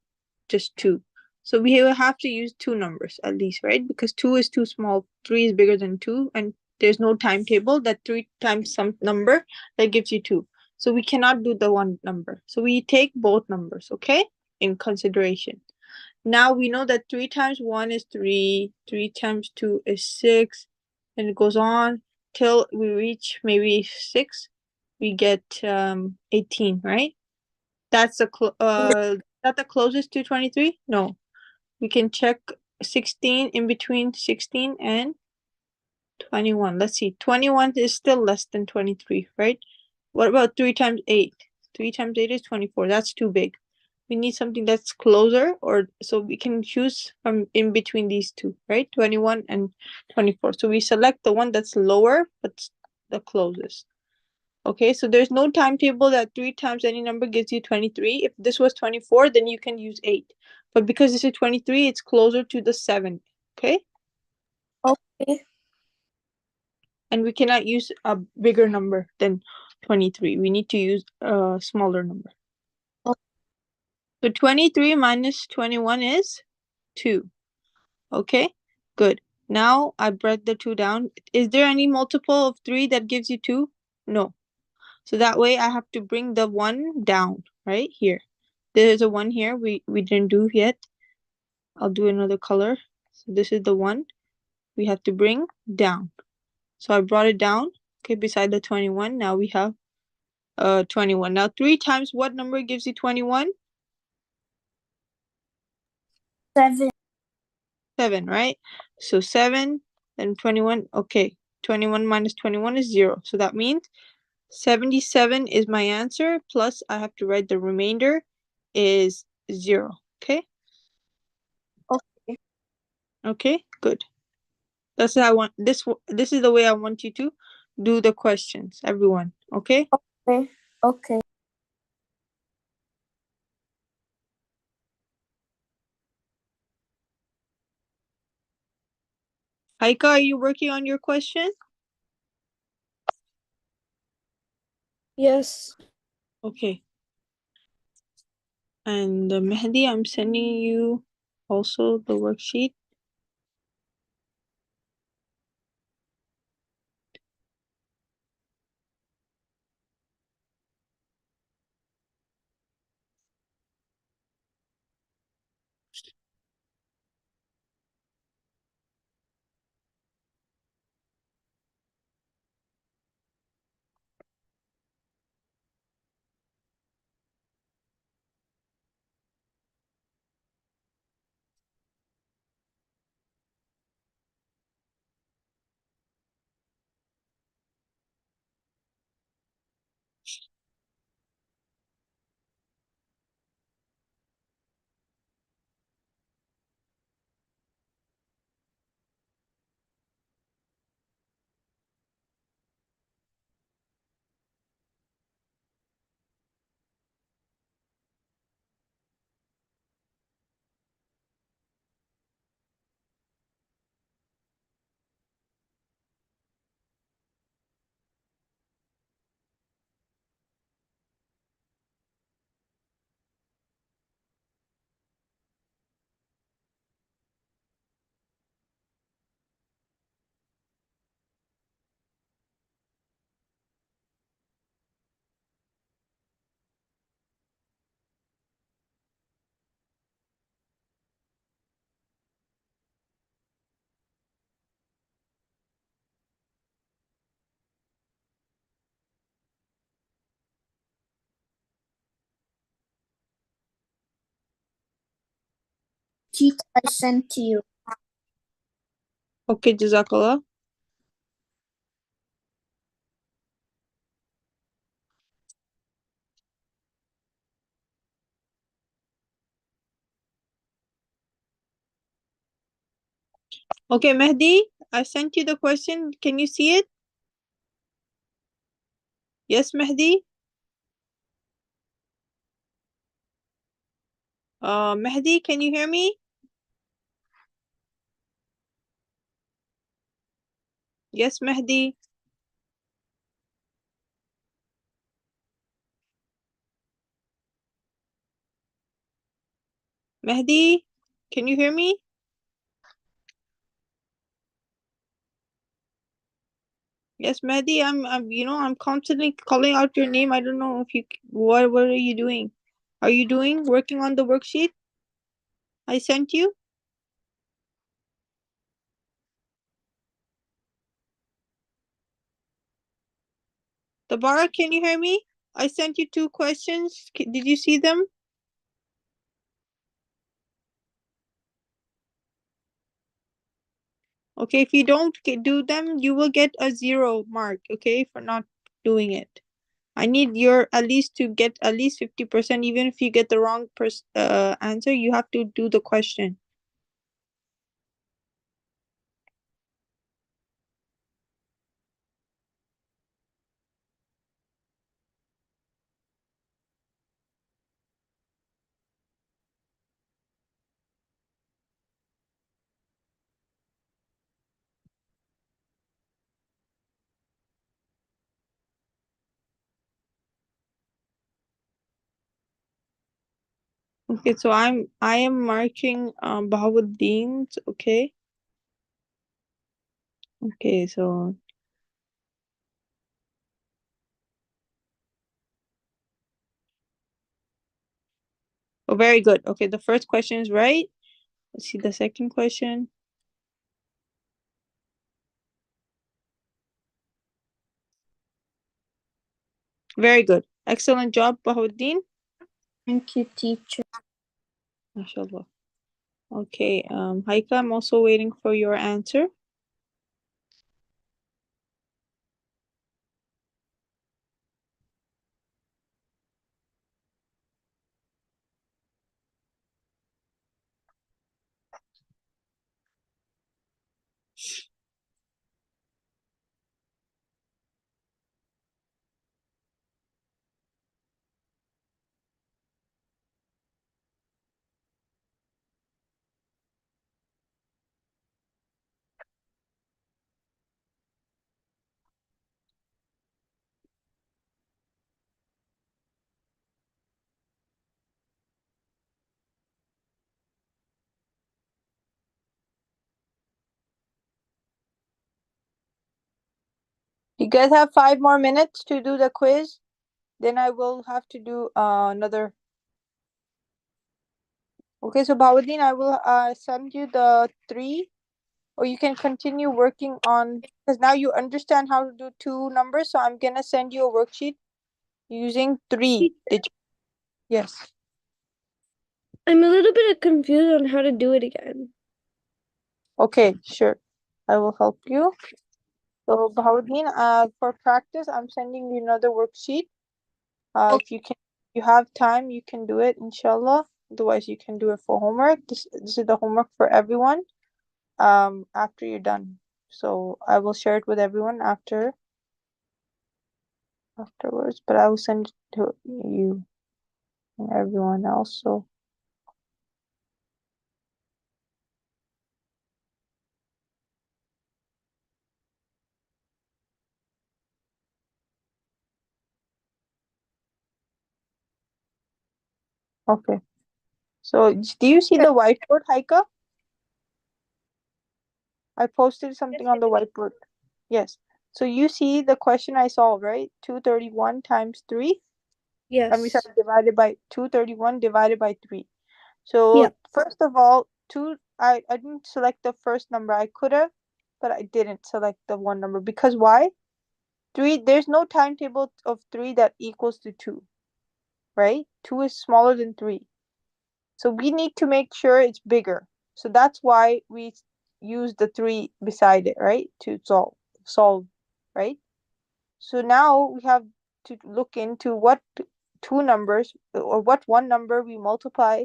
just 2. So we will have to use 2 numbers at least, right? Because 2 is too small, 3 is bigger than 2, and there's no timetable that 3 times some number that gives you 2. So we cannot do the one number. So we take both numbers, okay, in consideration. Now we know that 3 times 1 is 3, 3 times 2 is 6, and it goes on till we reach maybe 6. We get 18, right? That's that the closest to 23? No. We can check 16 in between 16 and 21. Let's see. 21 is still less than 23, right? What about 3 times 8? 3 times 8 is 24. That's too big. We need something that's closer, or so we can choose from in between these two, right? 21 and 24. So we select the one that's lower, but the closest. Okay, so there's no timetable that 3 times any number gives you 23. If this was 24, then you can use 8. But because this is 23, it's closer to the 7. Okay? Okay. And we cannot use a bigger number than 23. We need to use a smaller number. So 23 minus 21 is 2. Okay, good. Now I brought the 2 down. Is there any multiple of 3 that gives you 2? No. So that way I have to bring the 1 down right here. There's a 1 here we didn't do yet. I'll do another color. So this is the 1 we have to bring down. So I brought it down, okay, beside the 21. Now we have 21. Now 3 times what number gives you 21? 7. 7, right? So 7, then 21. Okay, 21 minus 21 is 0. So that means 77 is my answer, plus I have to write the remainder is 0. Okay? Okay. Okay, good. That's how I want this is the way I want you to do the questions, everyone. Okay? Okay. Okay. Haika, are you working on your question? Yes. Okay. And Mehdi, I'm sending you also the worksheet. Cheat I sent to you. Okay, Jazakallah. Okay, Mehdi, I sent you the question. Can you see it? Yes, Mehdi? Mehdi, can you hear me? Yes, Mehdi. Mehdi, can you hear me? Yes, Mehdi. I'm constantly calling out your name. I don't know if you. What are you doing? Are you doing working on the worksheet I sent you? Tabara, can you hear me? I sent you two questions. Did you see them? Okay, if you don't do them, you will get a 0 mark, okay, for not doing it. I need your at least to get at least 50%. Even if you get the wrong answer, you have to do the question. Okay, so I am marking Bahawuddin's, okay? Okay, so oh, very good. Okay, the first question is right. Let's see the second question. Very good. Excellent job, Bahawuddin. Thank you, teacher. MashaAllah. Okay, Haika, I'm also waiting for your answer. You guys have 5 more minutes to do the quiz. Then I will have to do another. Okay, so Bahawuddin, I will send you the 3, or you can continue working on, because now you understand how to do 2 numbers. So I'm gonna send you a worksheet using 3 digits. Yes. I'm a little bit confused on how to do it again. Okay, sure. I will help you. So Bahawuddin, for practice, I'm sending you another worksheet. If you have time, you can do it, inshallah. Otherwise, you can do it for homework. This is the homework for everyone. After you're done. So I will share it with everyone afterwards, but I will send it to you and everyone else. So okay. So do you see the whiteboard, Haika? I posted something on the whiteboard. Yes. So you see the question I solved, right? 231 times 3. I mean, Yes. sorry, divided by 231 divided by 3. Yeah. So first of all, I didn't select the first number. I could have, but I didn't select the one number because why? 3, there's no timetable of 3 that equals to 2, right? 2 is smaller than 3. So we need to make sure it's bigger. So that's why we use the 3 beside it, right? To solve, right? So now we have to look into what 2 numbers or what one number we multiply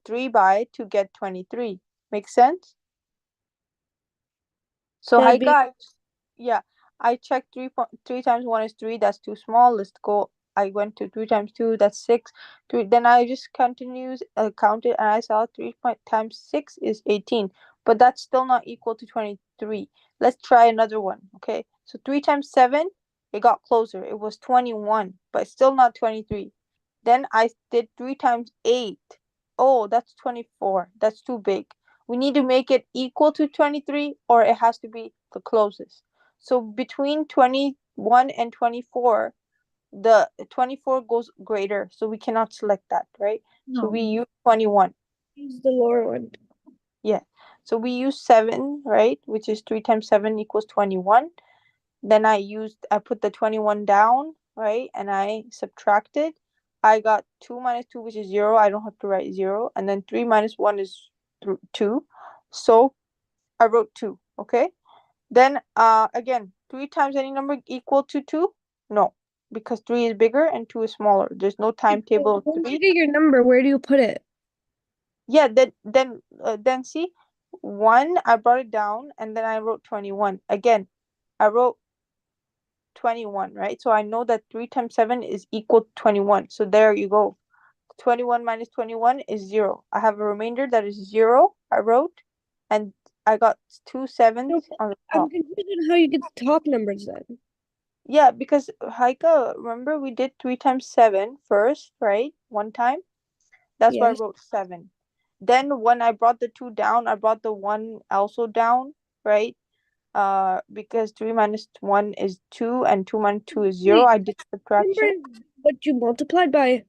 3 by to get 23. Make sense? So That'd be Haika, yeah, I checked 3 times 1 is 3. That's too small. Let's go. I went to 3 times 2. That's 6. 3. Then I just continues counted and I saw 3 times 6 is 18. but that's still not equal to 23. Let's try another one, okay? So 3 times 7, it got closer. It was 21, but still not 23. Then I did 3 times 8. Oh, that's 24. That's too big. We need to make it equal to 23, or it has to be the closest. So between 21 and 24, the 24 goes greater, so we cannot select that, right? So we use 21. Use the lower one. Yeah. So we use 7, right? Which is 3 times 7 equals 21. Then I put the 21 down, right? And I subtracted. I got 2 minus 2, which is 0. I don't have to write 0. And then 3 minus 1 is 2. So I wrote 2, okay? Then again, 3 times any number equal to 2? No, because 3 is bigger and 2 is smaller. There's no timetable of Once you 3. get your number, where do you put it? Yeah, then see, 1, I brought it down, and then I wrote 21. Again, I wrote 21, right? So I know that 3 times 7 is equal to 21. So there you go. 21 minus 21 is 0. I have a remainder that is 0, I wrote, and I got 2 No, sevens on the I'm top. confused on how you get the top numbers then. Yeah, because Haika, remember we did 3 times 7 first, right? One time. That's why I Yes. wrote 7. Then when I brought the 2 down, I brought the 1 also down, right? Because 3 minus 1 is 2, and 2 minus 2 is 0. Wait, I did number subtraction. is what you multiplied by.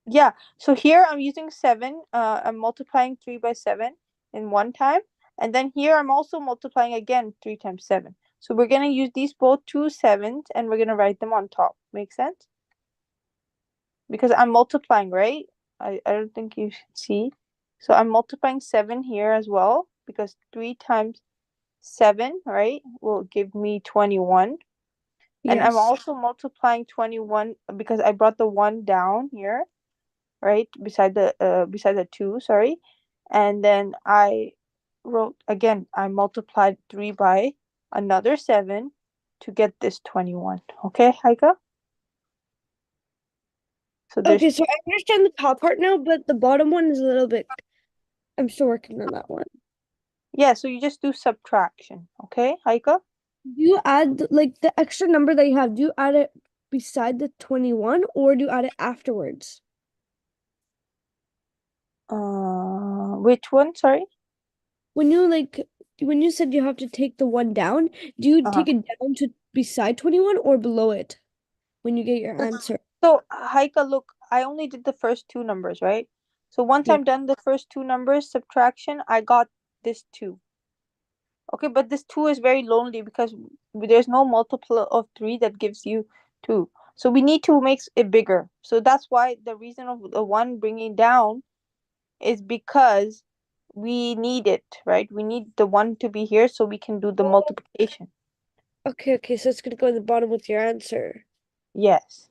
Yeah, so here I'm using 7. I'm multiplying 3 by 7 in one time. And then here I'm also multiplying again 3 times 7. So we're going to use these both 2 sevens, and we're going to write them on top. Make sense? Because I'm multiplying, right? I don't think you should see. So I'm multiplying 7 here as well, because 3 times 7, right, will give me 21. And I'm Yes. also multiplying 21 because I brought the 1 down here, right, beside the 2, sorry. And then I wrote again, I multiplied 3 by another 7 to get this 21. Okay, Haika? So there's Okay, so I understand the top part now, but the bottom one is a little bit. I'm still working on that one. yeah, so you just do subtraction, okay, Haika? Do you add like the extra number that you have? Do you add it beside the 21 or do you add it afterwards? Which one? Sorry. When you said you have to take the one down, do you Uh-huh. take it down to beside 21 or below it when you get your answer? So, Haika, look, I only did the first two numbers, right? So once Yeah. I'm done the first two numbers subtraction, I got this 2. Okay, but this 2 is very lonely because there's no multiple of 3 that gives you 2. So we need to make it bigger. So that's why the reason of the 1 bringing down is because we need it, right? We need the 1 to be here so we can do the multiplication. Okay, so it's gonna go in the bottom with your answer. Yes.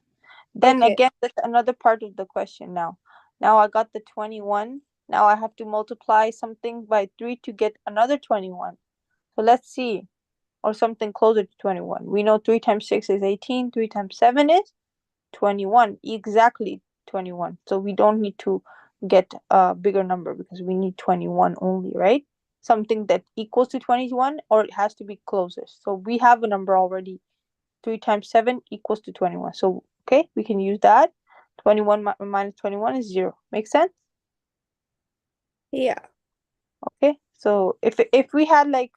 Then Okay. again, that's another part of the question now. Now I got the 21. Now I have to multiply something by 3 to get another 21. So let's see. Or something closer to 21. We know 3 times 6 is 18. 3 times 7 is 21. Exactly 21. So we don't need to get a bigger number because we need 21 only, right? Something that equals to 21, or it has to be closest. So we have a number already. 3 times 7 equals to 21. So, okay, we can use that. 21 minus 21 is 0. Make sense? Yeah. Okay, so if we had like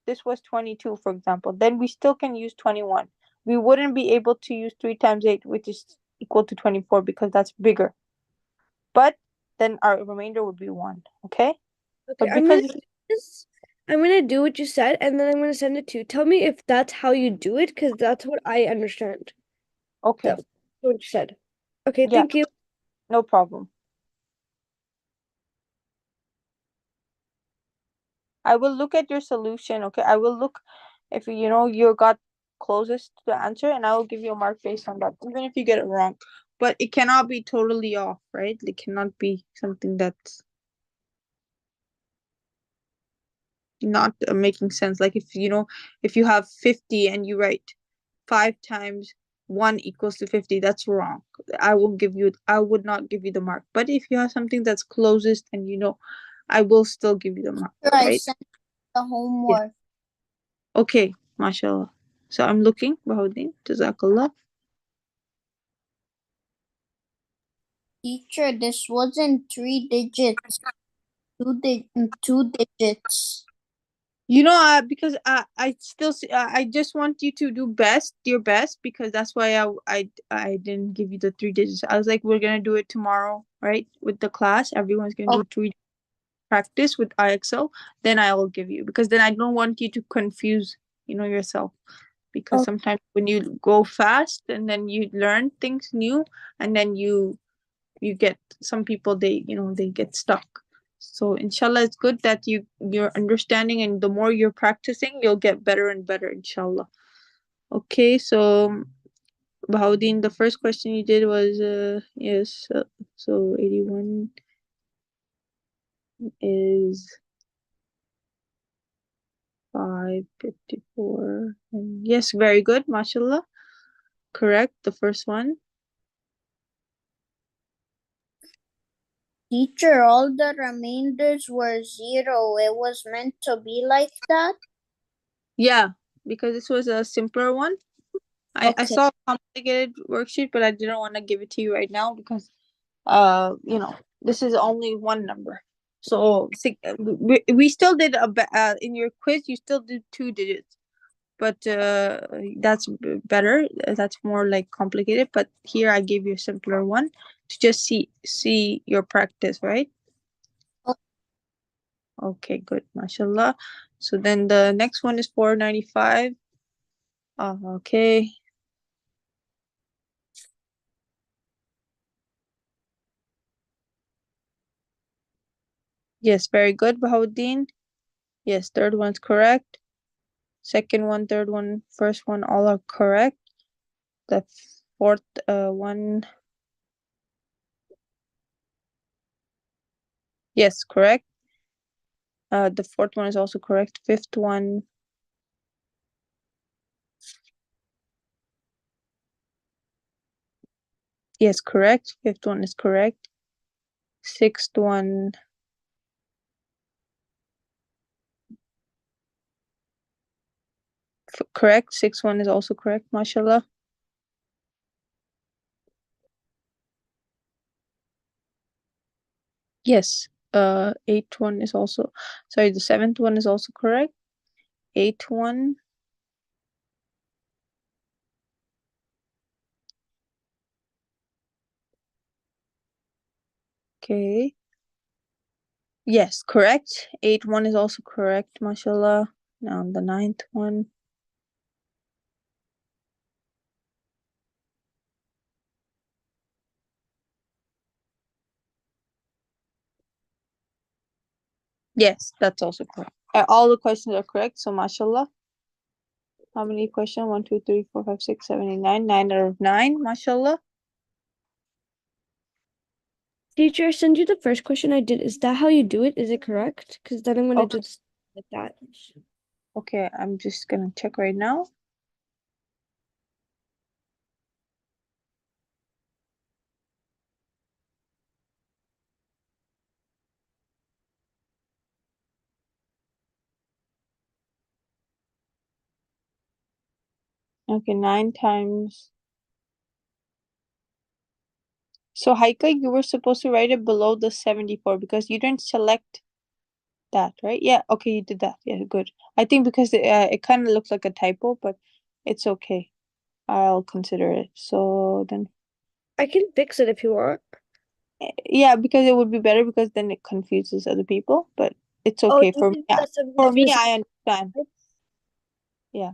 this was 22, for example, then we still can use 21. We wouldn't be able to use 3 times 8, which is equal to 24, because that's bigger. But then our remainder would be 1. Okay, Okay, but because I'm gonna do what you said and then I'm gonna send it to you. Tell me if that's how you do it, because that's what I understand. okay, That's what you said. Okay, yeah, thank you. no problem. I will look at your solution. Okay, I will look if you got closest to the answer, and I will give you a mark based on that, even if you get it wrong. But it cannot be totally off, right? It cannot be something that's not making sense. Like if you have 50 and you write 5 times 1 equals to 50, that's wrong. I would not give you the mark. But if you have something that's closest and I will still give you the mark, I right? sent the Yeah. homework. Okay, mashallah. So I'm looking, Bahauddin, Jazakallah. Teacher, this wasn't 3 digits. Two digits. You know, because I still I just want you to do your best, because that's why I didn't give you the 3 digits. I was like, we're gonna do it tomorrow, right? With the class, everyone's gonna do 3 practice with IXL. Then I will give you, because then I don't want you to confuse, yourself. Because sometimes when you go fast and then you learn things new, and then you get some people, they get stuck. So inshallah, it's good that you're understanding, and the more you're practicing, you'll get better and better, inshallah. Okay, so Bahauddin, the first question you did was yes, so 81 is 554, and yes, very good, mashallah, correct, the first one. Teacher, all the remainders were 0. It was meant to be like that? Yeah, because this was a simpler one. I Okay. saw a complicated worksheet, but I didn't want to give it to you right now, because this is only one number. So we still did in your quiz, you still did 2 digits, but that's better. That's more like complicated, but here I gave you a simpler one to just see your practice, right? Okay, good, mashallah. So then the next one is 495. Okay. Yes, very good, Bahauddin. Yes, third one's correct. Second one, third one, first one, all are correct. The fourth one, yes, correct. The fourth one is also correct. Fifth one, yes, correct. Fifth one is correct. Sixth one, correct. Sixth one is also correct, mashallah. Yes. Eighth one is also, sorry, the seventh one is also correct. Eighth one, okay. Yes, correct. Eighth one is also correct, mashallah. Now the ninth one. Yes, that's also correct. All the questions are correct, so mashallah. How many questions? 1, 2, 3, 4, 5, 6, 7, 8, 9. 9 out of 9, mashallah. Teacher, I send you the first question I did. Is that how you do it? Is it correct? Because then I'm gonna do this like that. Okay, I'm just gonna check right now. Okay, 9 times. So Haika, you were supposed to write it below the 74 because you didn't select that, right? Yeah, okay, you did that. Yeah, good. I think because it kind of looks like a typo, but it's okay. I'll consider it. So then, I can fix it if you want. yeah, because it would be better, because then it confuses other people, but it's Oh, okay you for me. think Yeah. that's For me, specific? I understand. Yeah,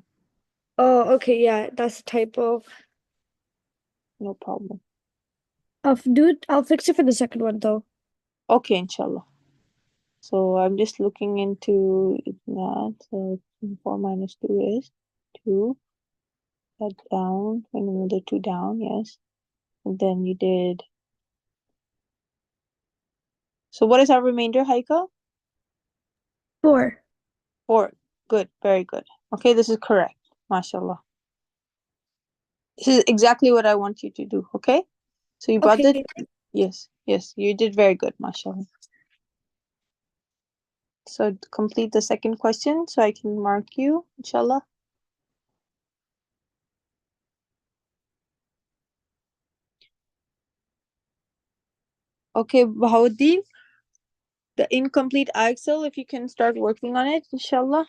Oh, okay, yeah, that's a typo. no problem. I'll do it. I'll fix it for the second one though. Okay, inshallah. So I'm just looking into that. So 4 minus 2 is 2. That down, and another 2 down, yes. And then you did. So what is our remainder, Haika? 4. 4. Good, very good. Okay, this is correct. MashaAllah. This is exactly what I want you to do, okay? So you brought Okay. it. Yes, you did very good, MashaAllah. So complete the second question so I can mark you, inshallah. Okay, Bahauddin, the incomplete Excel, if you can start working on it, inshallah.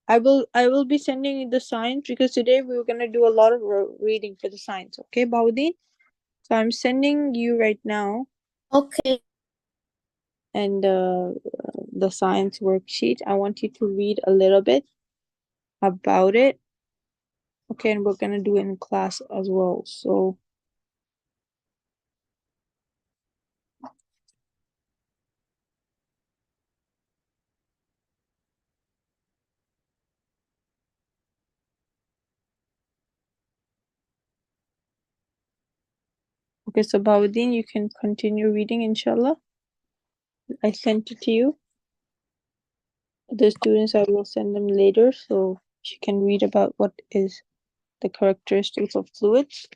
I will be sending you the signs because today we were gonna do a lot of reading for the signs. Okay, Bahauddin? So I'm sending you right now Okay. and the science worksheet. I want you to read a little bit about it. Okay, and we're gonna do it in class as well. So okay, so Bahauddin, you can continue reading, inshallah. I sent it to you. The students, I will send them later so she can read about what is the characteristics of fluids.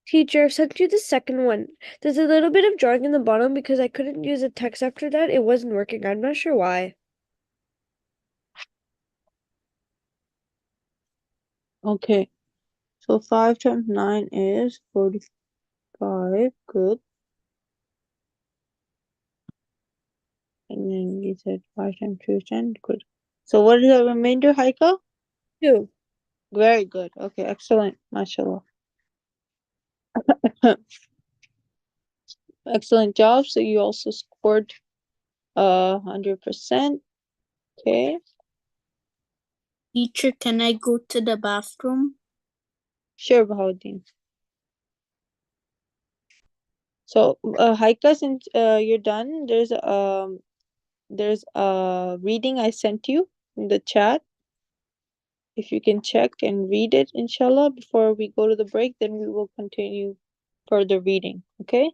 Teacher, I've sent you the second one. There's a little bit of drawing in the bottom because I couldn't use the text after that. It wasn't working. I'm not sure why. Okay, so 5 times 9 is 45. Good. And then you said 5 times 2 is 10. Good. So what is the remainder, Haika? 2. Very good. Okay, excellent. MashaAllah. Excellent job. So you also scored 100%. Okay. Teacher, can I go to the bathroom? Sure, Bahauddin. So Haika, since you're done, there's a reading I sent you in the chat. If you can check and read it, inshallah, before we go to the break, then we will continue further reading. Okay?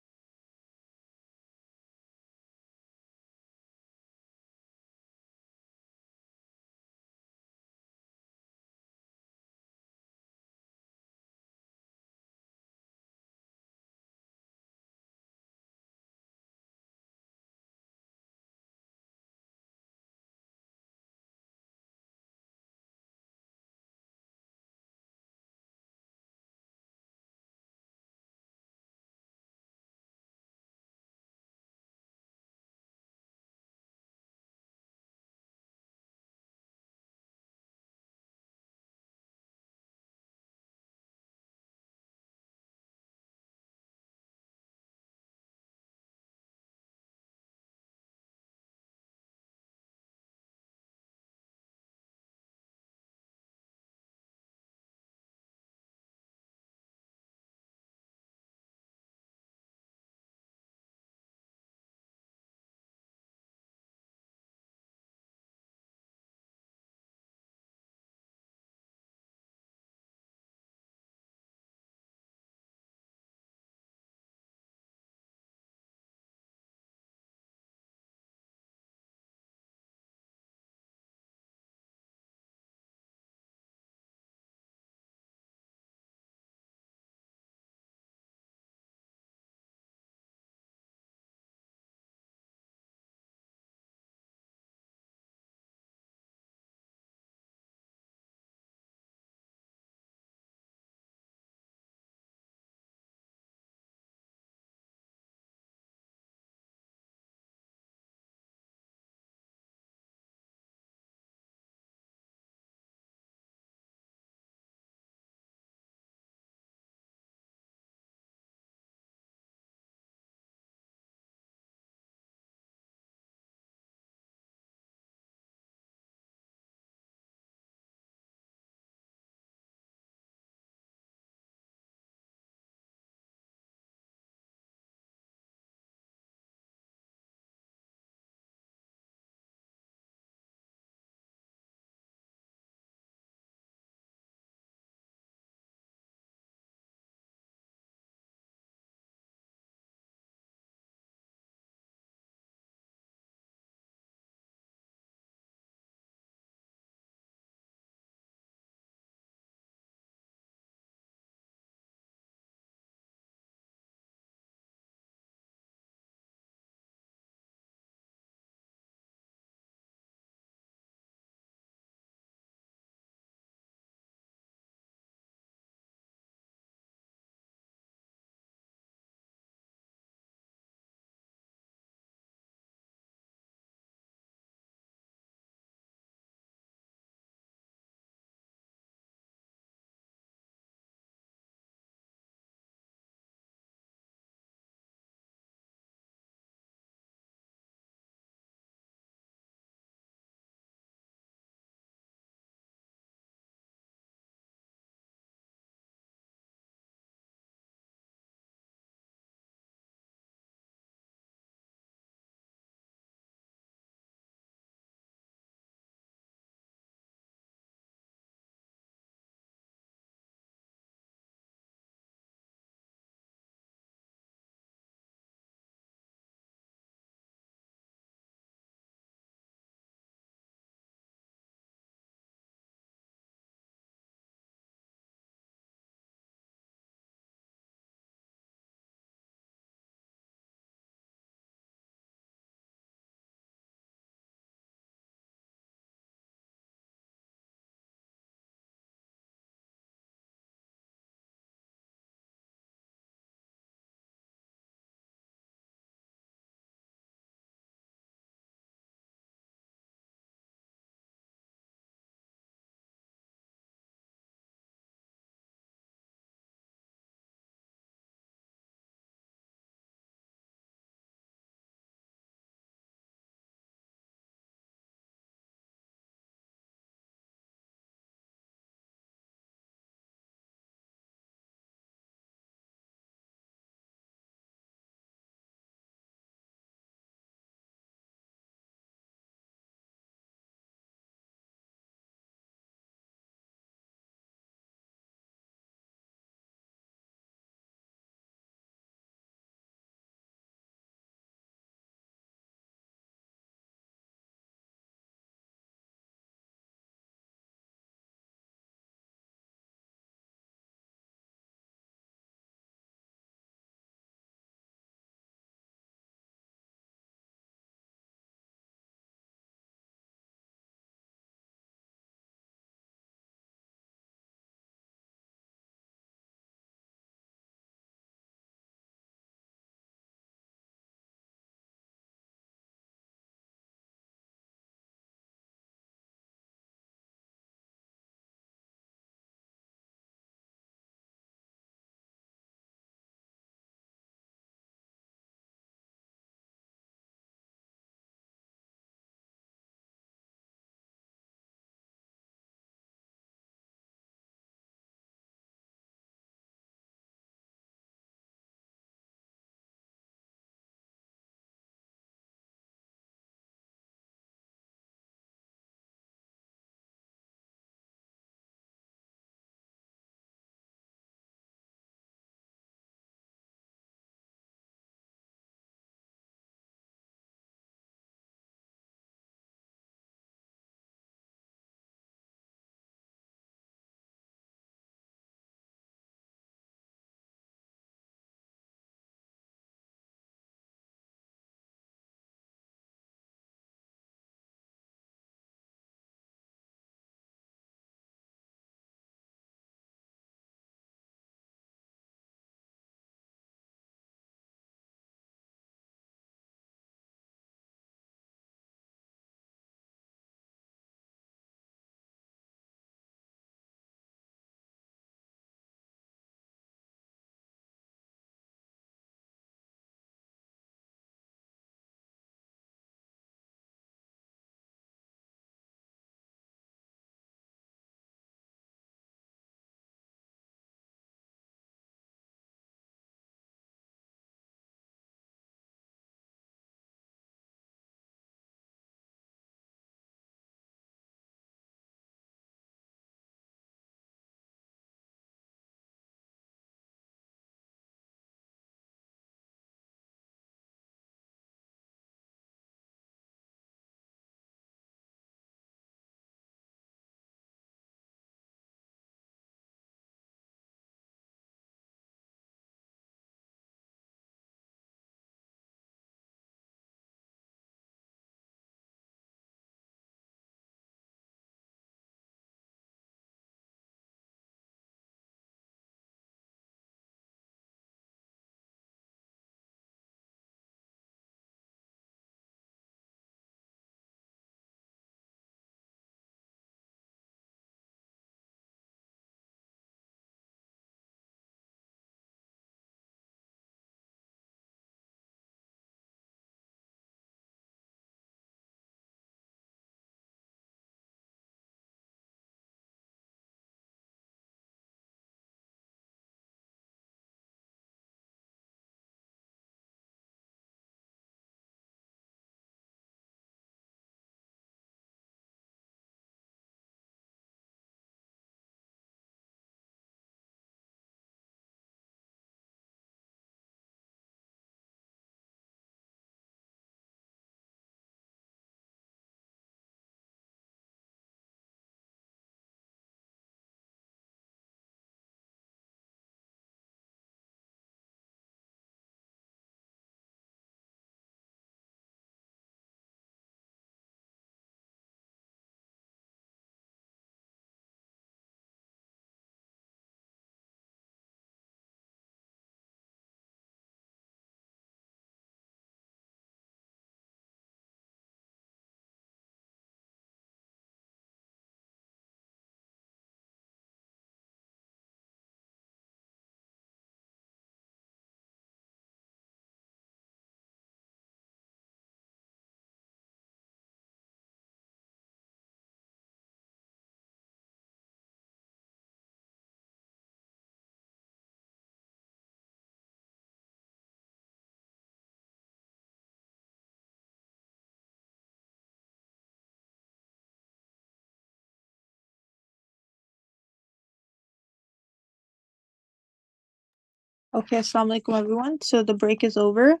Okay, assalamu alaikum everyone. So the break is over.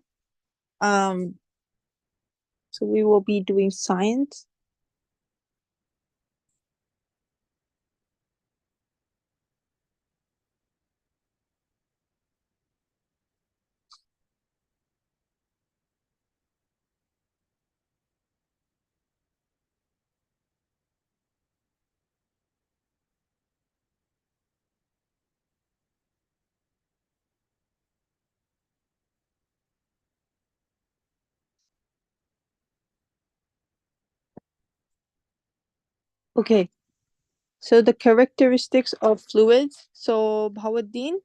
Um, so we will be doing science. Okay, so the characteristics of fluids. So Bahauddin.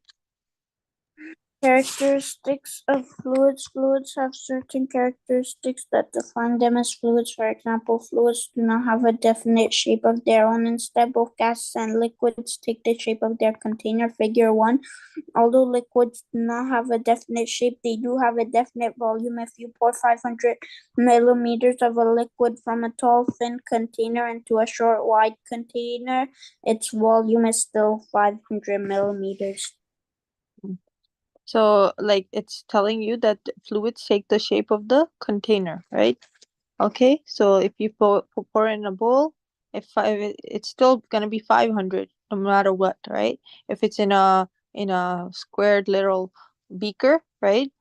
Characteristics of fluids. Fluids have certain characteristics that define them as fluids. For example, fluids do not have a definite shape of their own. Instead, both gases and liquids take the shape of their container. Figure 1. Although liquids do not have a definite shape, they do have a definite volume. If you pour 500 millimeters of a liquid from a tall, thin container into a short, wide container, its volume is still 500 millimeters. So like it's telling you that fluids take the shape of the container, right? Okay, so if you pour in a bowl, it's still gonna be 500 no matter what, right? If it's in a squared little beaker, right?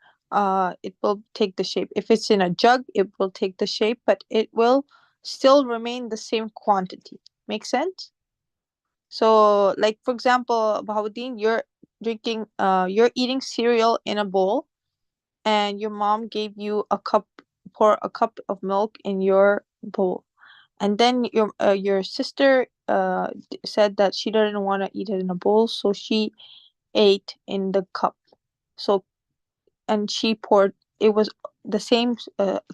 It will take the shape. If it's in a jug, it will take the shape, but it will still remain the same quantity. Make sense? So, like for example, Bahauddin, you're eating cereal in a bowl, and your mom gave you pour a cup of milk in your bowl, and then your sister said that she didn't want to eat it in a bowl, so she ate in the cup. So and she poured. It was the same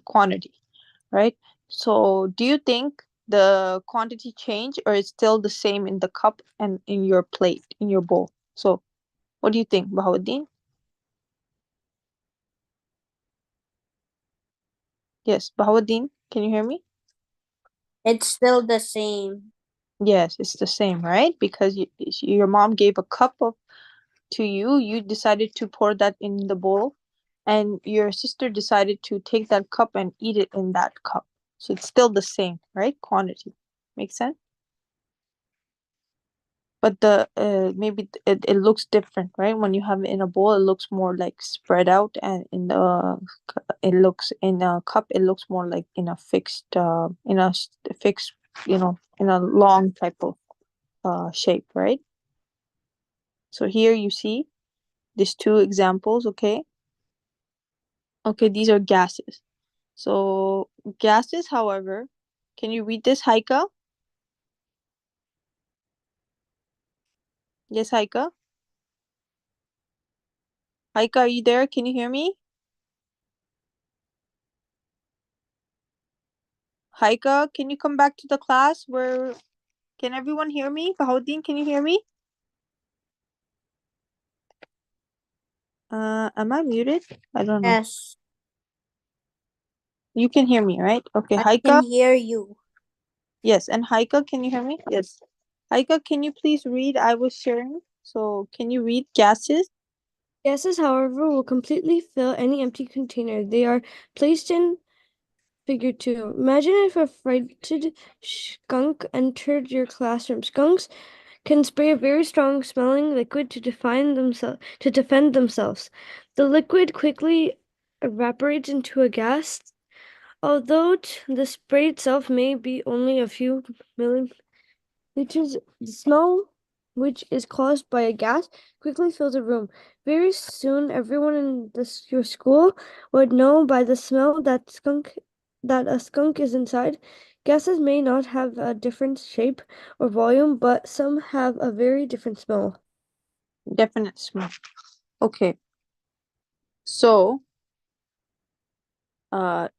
quantity, right? So do you think the quantity changed, or it's still the same in the cup and in your plate, in your bowl? So what do you think, Bahauddin? Yes, Bahauddin, can you hear me? It's still the same. Yes, it's the same, right? Because your mom gave a cup of to you, you decided to pour that in the bowl, and your sister decided to take that cup and eat it in that cup. So it's still the same, right? Quantity. Makes sense? But the it looks different, right? When you have it in a bowl, it looks more like spread out, and in the it looks in a cup, it looks more like in a fixed fixed, in a long type of shape, right? So here you see these two examples, okay? Okay, these are gases. So gases, however, can you read this, Haika? Yes, Haika? Haika, are you there? Can you hear me? Haika, can you come back to the class? Where can everyone hear me? Bahauddin, can you hear me? Am I muted? I don't know. Yes, You can hear me, right? Okay, I can Haika. hear you. Yes, and Haika, can you hear me? Yes. Haika, can you please read? I was sharing. So can you read gases? Gases, however, will completely fill any empty container they are placed in. Figure 2. Imagine if a frightened skunk entered your classroom. Skunks can spray a very strong smelling liquid to defend themselves. The liquid quickly evaporates into a gas. Although the spray itself may be only a few milliliters, the smell, which is caused by a gas, quickly fills the room. Very soon, everyone in your school would know by the smell that a skunk is inside. Gases may not have a different shape or volume, but some have a very different smell. Definite smell. Okay. So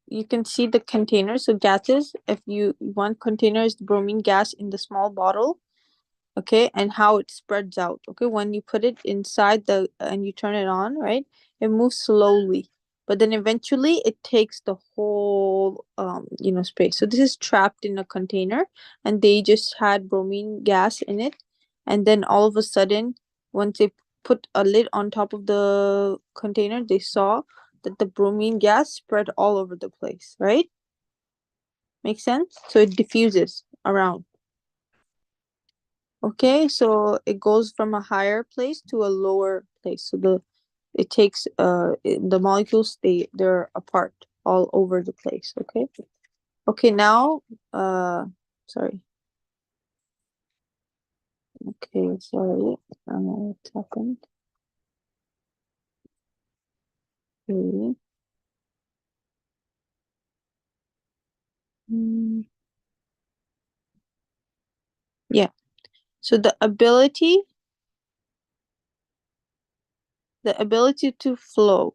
you can see the container. So gases, if you one container is the bromine gas in the small bottle, okay, and how it spreads out. Okay, when you put it inside the and you turn it on, right, it moves slowly, but then eventually it takes the whole space. So this is trapped in a container, and they just had bromine gas in it, and then all of a sudden, once they put a lid on top of the container, they saw that the bromine gas spread all over the place, right? Makes sense? So it diffuses around. Okay, so it goes from a higher place to a lower place. So it takes the molecules they're apart all over the place. Okay. Okay, now sorry. Okay, sorry. What happened? Okay. Mm, yeah. So the ability to flow.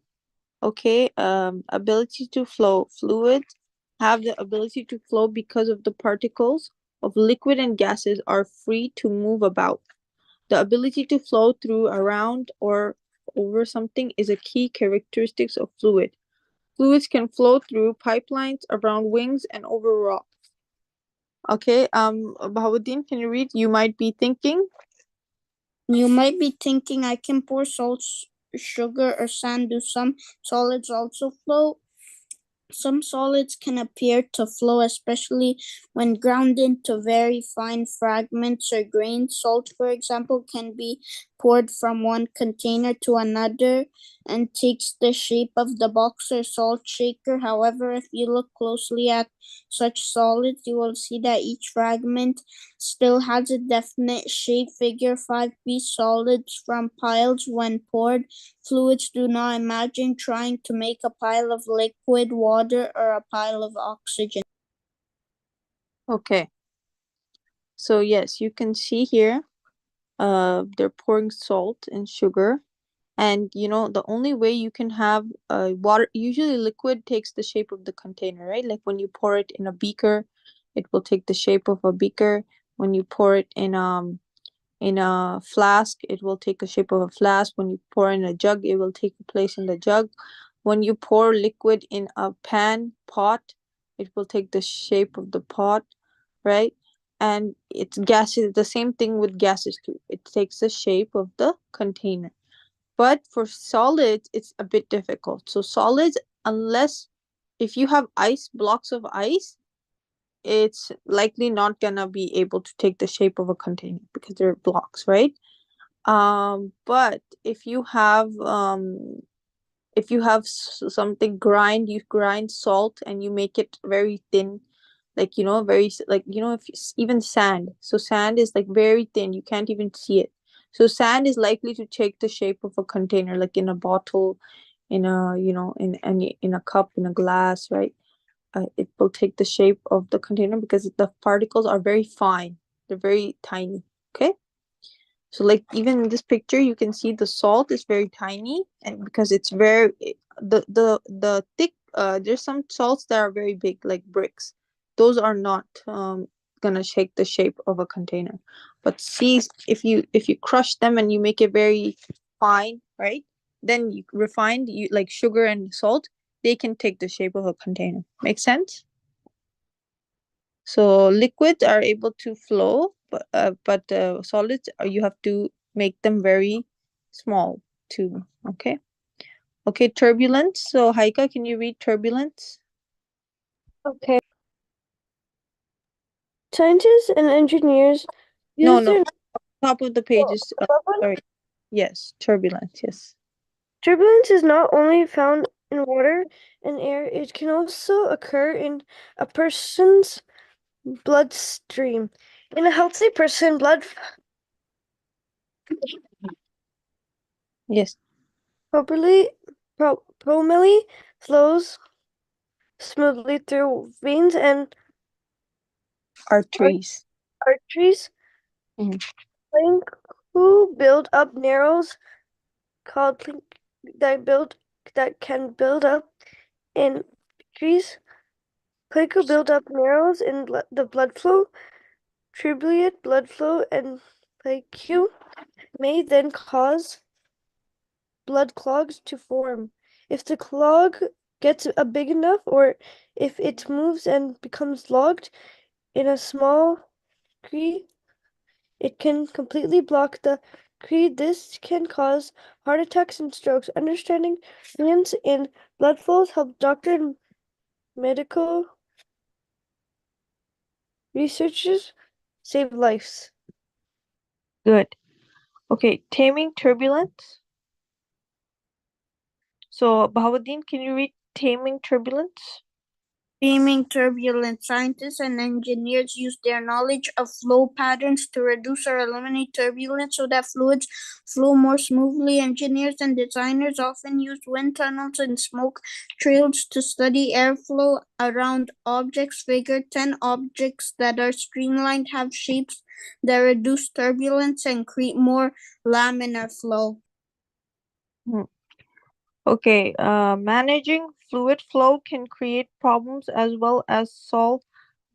Okay, ability to flow. Fluids have the ability to flow because of the particles of liquid and gases are free to move about. The ability to flow through, around, or over something is a key characteristic of fluid. Fluids can flow through pipelines, around wings, and over rocks. Okay, Bahauddin, can you read? You might be thinking. You might be thinking I can pour salt, sugar, or sand. Do some solids also float? Some solids can appear to flow, especially when ground into very fine fragments or grains. Salt, for example, can be poured from one container to another and takes the shape of the box or salt shaker. However, if you look closely at such solids, you will see that each fragment still has a definite shape. Figure 5b, solids from piles when poured. Fluids, do not imagine trying to make a pile of liquid water or a pile of oxygen. Okay. So yes, you can see here, they're pouring salt and sugar, and the only way you can have water. Usually, liquid takes the shape of the container, right? Like when you pour it in a beaker, it will take the shape of a beaker. When you pour it in a flask, it will take the shape of a flask. When you pour in a jug, it will take place in the jug. When you pour liquid in a pot, it will take the shape of the pot, right? And it's gases, the same thing with gases too. It takes the shape of the container. But for solids, it's a bit difficult. So solids, unless if you have blocks of ice, it's likely not gonna be able to take the shape of a container because they're blocks, right? But if you have something you grind salt and you make it very thin, like very like if even sand. So sand is like very thin, you can't even see it. So sand is likely to take the shape of a container, like in a bottle, in a in a cup, in a glass, right? It will take the shape of the container because the particles are very fine. They're very tiny. Okay. So like even in this picture, you can see the salt is very tiny, and because it's very the thick. There's some salts that are very big, like bricks. Those are not gonna shake the shape of a container. But see, if you crush them and you make it very fine, right? Then you refined, you like sugar and salt, they can take the shape of a container. Make sense? So liquids are able to flow, but solids you have to make them very small too. Okay. Okay, turbulence. So Haika, can you read turbulence? Okay. Scientists and engineers No, use no. their Top of the pages. weapon. Sorry. Yes, turbulence. Yes. Turbulence is not only found in water and air, it can also occur in a person's bloodstream. In a healthy person, blood Yes. properly properly flows smoothly through veins and Arteries. arteries, Mhm. who build up narrows called that can build up in arteries. Plaque build up narrows in the blood flow. Turbulent blood flow and plaque may then cause blood clogs to form. If the clog gets big enough, or if it moves and becomes logged in a small degree, it can completely block the This can cause heart attacks and strokes. Understanding movements in blood flows helps doctor and medical researchers save lives. Good. Okay, taming turbulence. So, Bahauddin, can you read taming turbulence? Taming turbulence. Scientists and engineers use their knowledge of flow patterns to reduce or eliminate turbulence so that fluids flow more smoothly. Engineers and designers often use wind tunnels and smoke trails to study airflow around objects. Figure 10 objects that are streamlined have shapes that reduce turbulence and create more laminar flow. Hmm. Okay, managing fluid flow can create problems as well as solve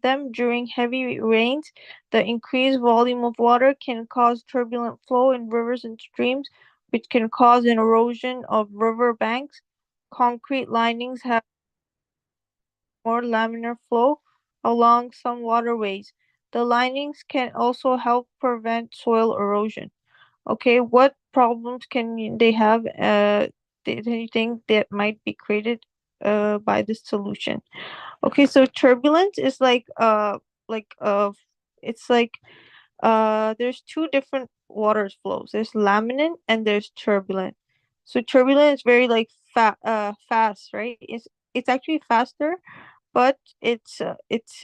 them during heavy rains. The increased volume of water can cause turbulent flow in rivers and streams, which can cause an erosion of river banks. Concrete linings have more laminar flow along some waterways. The linings can also help prevent soil erosion. Okay, what problems they have? Anything that might be created by this solution? Okay, so turbulence is like it's like there's two different water flows. There's laminate and there's turbulent. So turbulent is very like fast, right? It's actually faster, but it's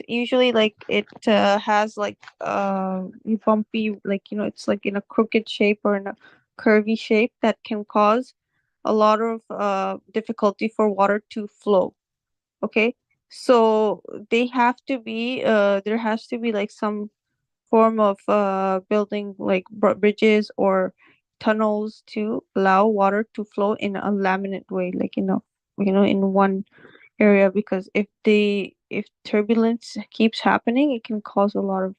usually like it has like bumpy, like it's like in a crooked shape or in a curvy shape that can cause a lot of difficulty for water to flow. Okay, so they have to be there has to be like some form of building like bridges or tunnels to allow water to flow in a laminate way, like in one area, because if turbulence keeps happening, it can cause a lot of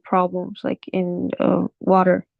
problems like in water.